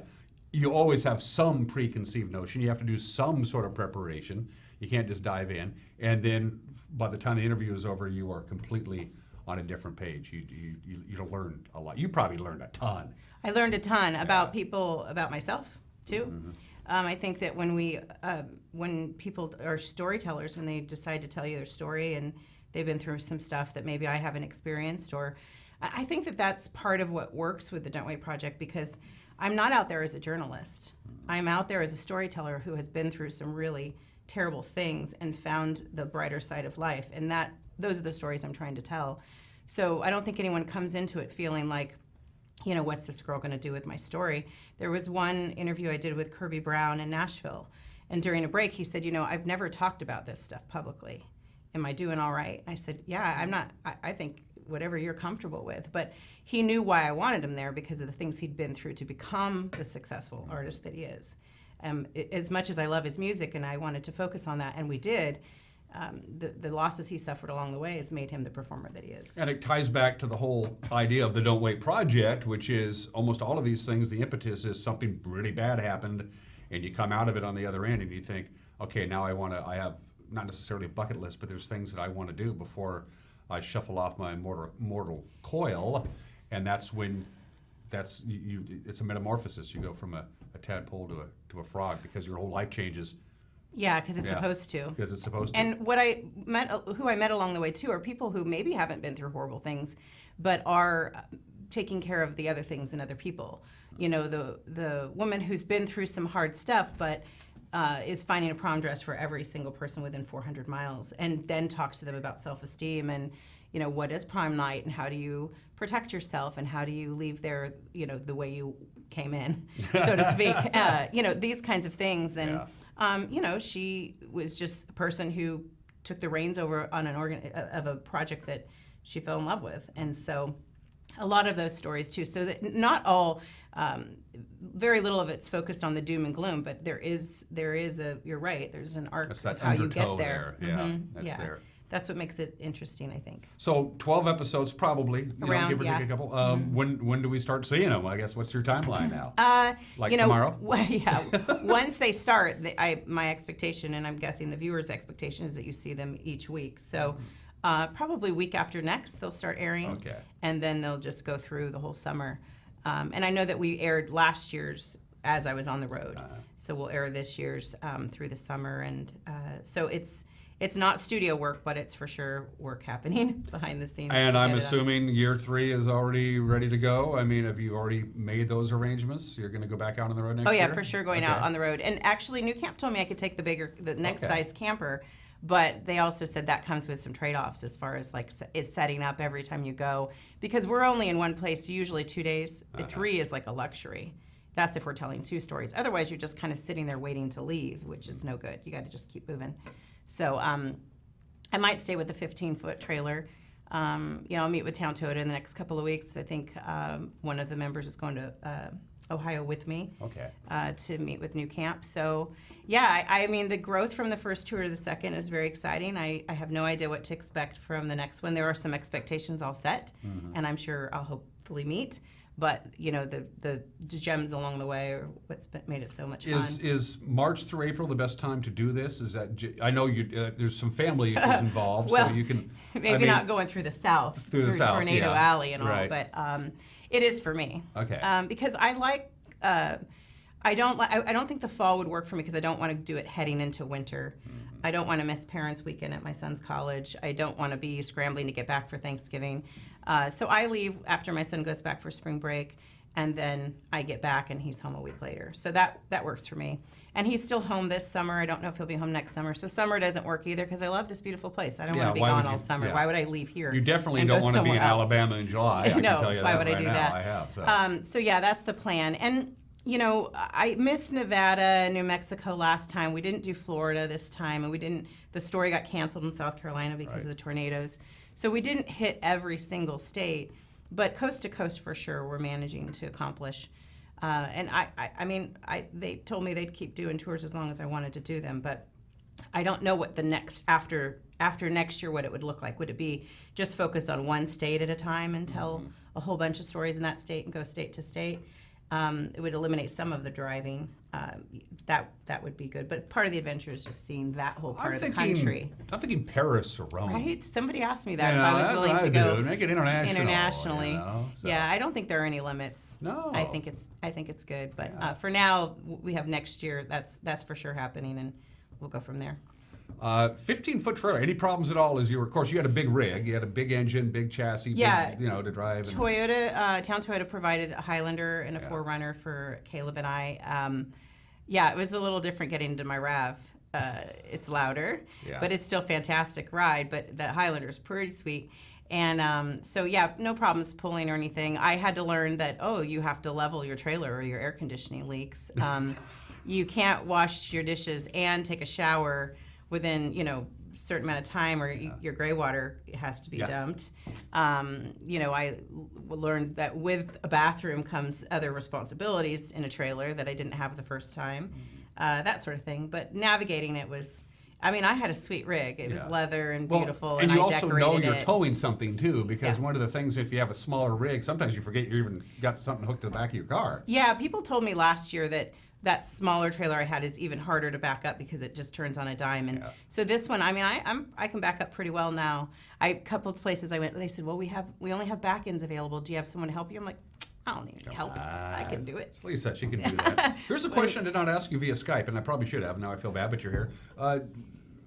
you always have some preconceived notion. You have to do some sort of preparation. You can't just dive in. And then by the time the interview is over, you are completely on a different page. You learn a lot. You probably learned a ton.
I learned a ton about people, about myself too. I think that when people are storytellers, when they decide to tell you their story and they've been through some stuff that maybe I haven't experienced, or I think that that's part of what works with the Don't Wait Project, because I'm not out there as a journalist. I'm out there as a storyteller who has been through some really terrible things and found the brighter side of life, and those are the stories I'm trying to tell. So I don't think anyone comes into it feeling like, what's this girl going to do with my story? There was one interview I did with Kirby Brown in Nashville, and during a break he said, I've never talked about this stuff publicly. Am I doing all right? I said, yeah, I'm not. I think whatever you're comfortable with. But he knew why I wanted him there, because of the things he'd been through to become the successful artist that he is. As much as I love his music and I wanted to focus on that, and we did, the losses he suffered along the way has made him the performer that he is.
And it ties back to the whole idea of the Don't Wait Project, which is almost all of these things, the impetus is something really bad happened, and you come out of it on the other end and you think, okay, now I have not necessarily a bucket list, but there's things that I want to do before I shuffle off my mortal coil. And that's when it's a metamorphosis. You go from a tadpole to a frog, because your whole life changes.
Yeah, because it's supposed to.
Because it's supposed to.
And who I met along the way too are people who maybe haven't been through horrible things, but are taking care of the other things in other people. The woman who's been through some hard stuff, but is finding a prom dress for every single person within 400 miles, and then talks to them about self-esteem and, what is prom night, and how do you protect yourself, and how do you leave there, the way you came in, so to speak. These kinds of things. And she was just a person who took the reins over on of a project that she fell in love with, and so a lot of those stories too. So that not all, very little of it's focused on the doom and gloom, but there is you're right. There's an arc of how you get there.
That's there.
That's what makes it interesting, I think.
So 12 episodes probably,
Around,
give or take a couple. When do we start seeing them? I guess, what's your timeline now? Tomorrow?
Once they start, my expectation, and I'm guessing the viewers' expectation, is that you see them each week. So probably week after next, they'll start airing.
Okay.
And then they'll just go through the whole summer. And I know that we aired last year's as I was on the road. So we'll air this year's through the summer. And so it's not studio work, but it's for sure work happening behind the scenes.
And I'm assuming year 3 is already ready to go. I mean, have you already made those arrangements? You're going to go back out on the road next year?
Oh yeah, for sure, going out on the road. And actually, New Camp told me I could take the next size camper, but they also said that comes with some trade-offs as far as like it's setting up every time you go, because we're only in one place usually 2 days. 3 is like a luxury. That's if we're telling 2 stories. Otherwise, you're just kind of sitting there waiting to leave, which is no good. You got to just keep moving. So I might stay with the 15-foot trailer. I'll meet with Town Toyota in the next couple of weeks. I think one of the members is going to Ohio with me to meet with new camp. So, yeah, I mean, the growth from the first tour to the second is very exciting. I have no idea what to expect from the next one. There are some expectations I'll set, and I'm sure I'll hopefully meet. But, the gems along the way are what's made it so much fun.
Is March through April the best time to do this? Is that I know there's some family issues involved,
well,
so you can
maybe not going through the south, through Tornado Alley and all, but it is for me.
Okay.
Because I like. I don't think the fall would work for me because I don't want to do it heading into winter. I don't want to miss Parents' Weekend at my son's college. I don't want to be scrambling to get back for Thanksgiving. So I leave after my son goes back for spring break, and then I get back and he's home a week later. So that works for me. And he's still home this summer. I don't know if he'll be home next summer. So summer doesn't work either because I love this beautiful place. I don't want to be gone all summer. Why would I leave here?
You definitely don't want to be in Alabama in July. I can
No,
tell you
why
that
would I
right
do
now.
that?
I have.
So yeah, that's the plan. And I missed Nevada and New Mexico last time. We didn't do Florida this time, and the story got canceled in South Carolina because of the tornadoes. So we didn't hit every single state, but coast to coast for sure we're managing to accomplish. And they told me they'd keep doing tours as long as I wanted to do them, but I don't know what the next, after next year, what it would look like. Would it be just focused on one state at a time and tell a whole bunch of stories in that state and go state to state? It would eliminate some of the driving. That would be good. But part of the adventure is just seeing that whole part of the country.
I'm thinking Paris or Rome.
Right? Somebody asked me that if I was willing to go
make it international.
Internationally.
So.
Yeah, I don't think there are any limits.
No.
I think it's good. But for now, we have next year. That's for sure happening, and we'll go from there.
15-foot trailer. Any problems at all? Of course, you had a big rig. You had a big engine, big chassis.
Yeah.
Big, to drive.
Toyota, Town Toyota provided a Highlander and a 4Runner for Caleb and I. It was a little different getting into my RAV. It's louder, but it's still a fantastic ride. But the Highlander is pretty sweet. And no problems pulling or anything. I had to learn that, you have to level your trailer or your air conditioning leaks. You can't wash your dishes and take a shower within, a certain amount of time, or your gray water has to be dumped. I learned that with a bathroom comes other responsibilities in a trailer that I didn't have the first time, that sort of thing. But navigating it was, I had a sweet rig. It was leather and beautiful, and
you
I
also
decorated
know you're
it.
towing something too, because one of the things, if you have a smaller rig, sometimes you forget you even got something hooked to the back of your car.
Yeah, people told me last year that smaller trailer I had is even harder to back up because it just turns on a dime. And so this one, I can back up pretty well now. A couple of places I went, they said, well, we only have back ends available. Do you have someone to help you? I'm like, I don't need any help. I can do it.
Lisa, she can do that. Here's a question I did not ask you via Skype, and I probably should have. Now I feel bad, but you're here.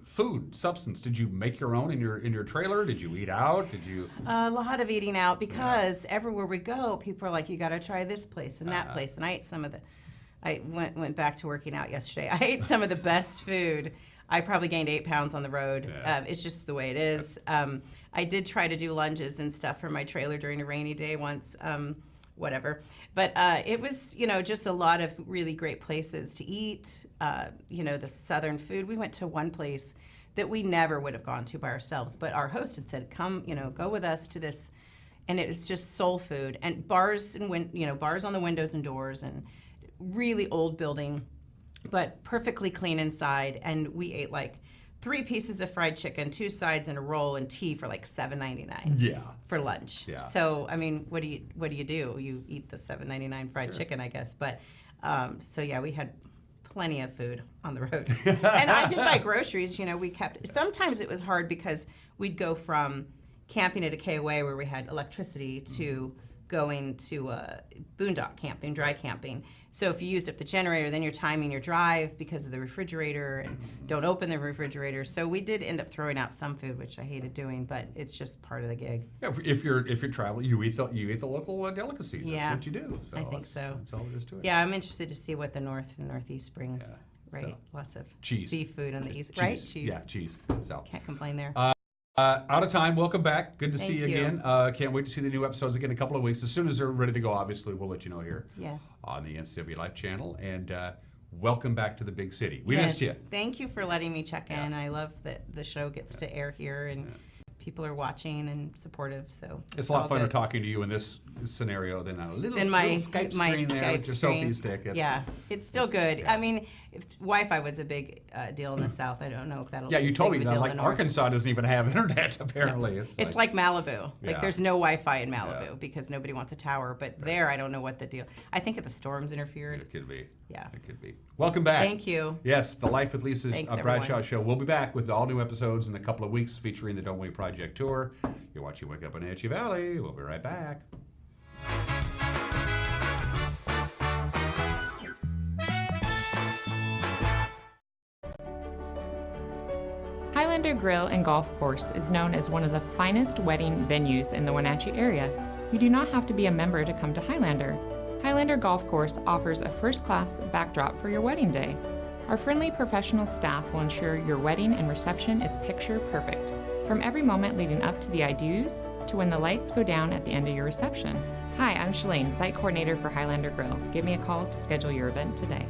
Food, substance. Did you make your own in your trailer? Did you eat out? Did you?
A lot of eating out because everywhere we go, people are like, you got to try this place and that place. And I ate some of the. I went back to working out yesterday. I ate some of the best food. I probably gained 8 pounds on the road. It's just the way it is. I did try to do lunges and stuff for my trailer during a rainy day once, whatever. But it was, just a lot of really great places to eat. The southern food. We went to one place that we never would have gone to by ourselves, but our host had said, come, go with us to this. And it was just soul food and bars and bars on the windows and doors and really old building, but perfectly clean inside. And we ate like 3 pieces of fried chicken, 2 sides and a roll, and tea for like $7.99 for lunch. Yeah. So what do you do? You eat the $7.99 fried chicken, I guess. But we had plenty of food on the road. And I did buy groceries. Sometimes it was hard because we'd go from camping at a KOA where we had electricity to going to boondock camping, dry camping. So if you used up the generator, then you're timing your drive because of the refrigerator, and don't open the refrigerator. So we did end up throwing out some food, which I hated doing, but it's just part of the gig.
Yeah, if you're traveling, you eat the local delicacies. That's what you do. So
I think so.
That's all there is to it.
Yeah, I'm interested to see what the North and Northeast brings. Yeah, right, so. Lots of
cheese.
Seafood on the East,
cheese.
Right? Cheese.
Yeah, cheese. So.
Can't complain there.
Out of time. Welcome back. Good to see you
Thank you.
again. Can't wait to see the new episodes again in a couple of weeks. As soon as they're ready to go, obviously, we'll let you know here.
Yes.
On the NCW Life channel. And welcome back to the big city. We
Yes.
missed you.
Thank you for letting me check in. I love that the show gets to air here and people are watching and supportive. So
It's a lot
all
funner
good.
talking to you in this scenario than a little,
Than my
little Skype
my
screen there
Skype
with your
screen.
selfie stick.
Yeah, it's still good.
yeah.
I mean, if Wi-Fi was a big deal in the South, I don't know if that'll.
Yeah,
be
you
as
told
big
me
of a
that.
deal
Like
in the North.
Arkansas doesn't even have internet, apparently.
No.
It's
It's like Malibu.
Yeah.
Like there's no Wi-Fi in Malibu because nobody wants a tower. But there, I don't know what the deal. I think if the storms interfered.
It could be.
Yeah.
It could be. Welcome back.
Thank you.
Yes, the Life with Lisa
Thanks,
Bradshaw
everyone.
show. We'll be back with all new episodes in a couple of weeks featuring the Don't Wait Project Tour. You're watching Wake Up in Wenatchee Valley. We'll be right back.
Highlander Grill and Golf Course is known as one of the finest wedding venues in the Wenatchee area. You do not have to be a member to come to Highlander. Highlander Golf Course offers a first-class backdrop for your wedding day. Our friendly professional staff will ensure your wedding and reception is picture perfect, from every moment leading up to the I-dos to when the lights go down at the end of your reception. Hi, I'm Shalane, site coordinator for Highlander Grill. Give me a call to schedule your event today.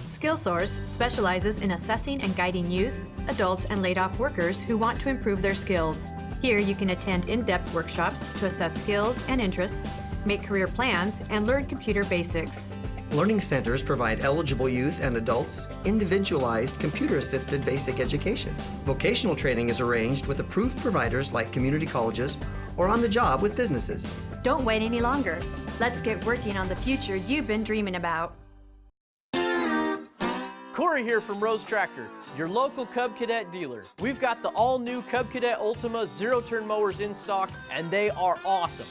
SkillSource specializes in assessing and guiding youth, adults, and laid-off workers who want to improve their skills. Here you can attend in-depth workshops to assess skills and interests, make career plans, and learn computer basics.
Learning centers provide eligible youth and adults individualized computer-assisted basic education. Vocational training is arranged with approved providers like community colleges or on the job with businesses.
Don't wait any longer. Let's get working on the future you've been dreaming about.
Corey here from Rose Tractor, your local Cub Cadet dealer. We've got the all-new Cub Cadet Ultima zero-turn mowers in stock, and they are awesome.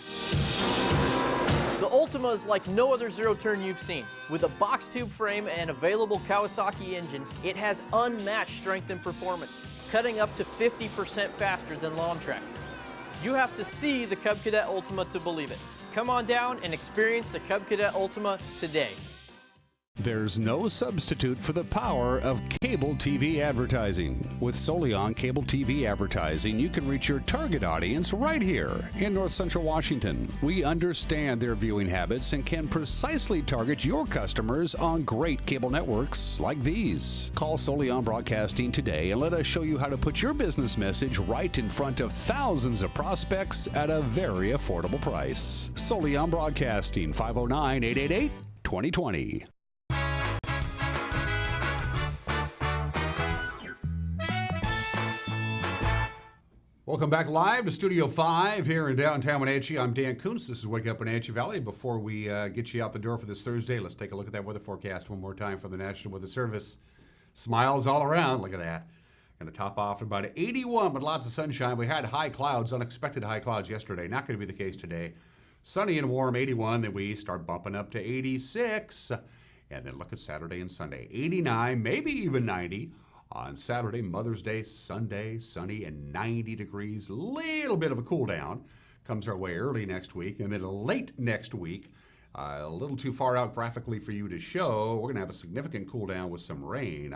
The Ultima is like no other zero-turn you've seen. With a box tube frame and available Kawasaki engine, it has unmatched strength and performance, cutting up to 50% faster than lawn tractors. You have to see the Cub Cadet Ultima to believe it. Come on down and experience the Cub Cadet Ultima today.
There's no substitute for the power of cable TV advertising. With Solion Cable TV Advertising, you can reach your target audience right here in North Central Washington. We understand their viewing habits and can precisely target your customers on great cable networks like these. Call Solion Broadcasting today and let us show you how to put your business message right in front of thousands of prospects at a very affordable price. Solion Broadcasting, 509-888-2020. Welcome back live to Studio 5 here in downtown Wenatchee. I'm Dan Kuntz. This is Wake Up Wenatchee Valley. Before we get you out the door for this Thursday, let's take a look at that weather forecast one more time from the National Weather Service. Smiles all around. Look at that. Going to top off at about 81, but lots of sunshine. We had high clouds, unexpected high clouds yesterday. Not going to be the case today. Sunny and warm, 81. Then we start bumping up to 86. And then look at Saturday and Sunday. 89, maybe even 90. On Saturday, Mother's Day, Sunday, sunny and 90 degrees. Little bit of a cool down comes our way early next week. And then late next week, a little too far out graphically for you to show, we're going to have a significant cool down with some rain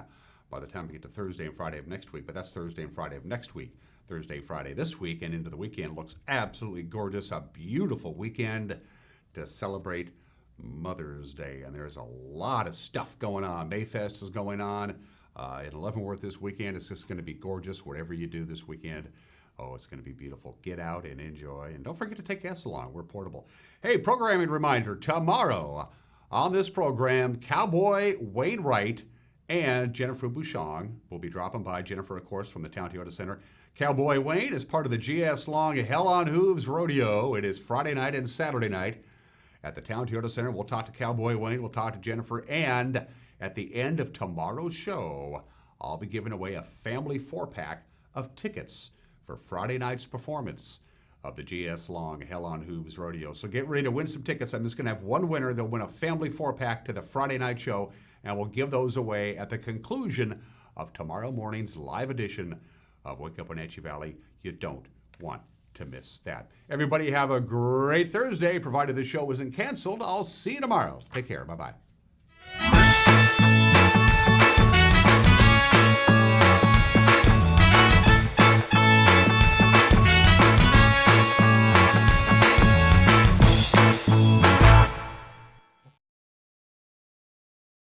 by the time we get to Thursday and Friday of next week. But that's Thursday and Friday of next week. Thursday, Friday this week, and into the weekend looks absolutely gorgeous. A beautiful weekend to celebrate Mother's Day. And there's a lot of stuff going on. Mayfest is going on. In Leavenworth this weekend. It's just going to be gorgeous, whatever you do this weekend. Oh, it's going to be beautiful. Get out and enjoy. And don't forget to take guests along. We're portable. Hey, programming reminder. Tomorrow on this program, Cowboy Wainwright and Jennifer Bouchon will be dropping by. Jennifer, of course, from the Town Toyota Center. Cowboy Wayne is part of the GS Long Hell on Hooves Rodeo. It is Friday night and Saturday night at the Town Toyota Center. We'll talk to Cowboy Wayne. We'll talk to Jennifer. And at the end of tomorrow's show, I'll be giving away a family 4-pack of tickets for Friday night's performance of the GS Long Hell on Hooves Rodeo. So get ready to win some tickets. I'm just going to have one winner. They'll win a family 4-pack to the Friday night show, and we'll give those away at the conclusion of tomorrow morning's live edition of Wake Up Wenatchee Valley. You don't want to miss that. Everybody have a great Thursday, provided this show isn't canceled. I'll see you tomorrow. Take care. Bye-bye.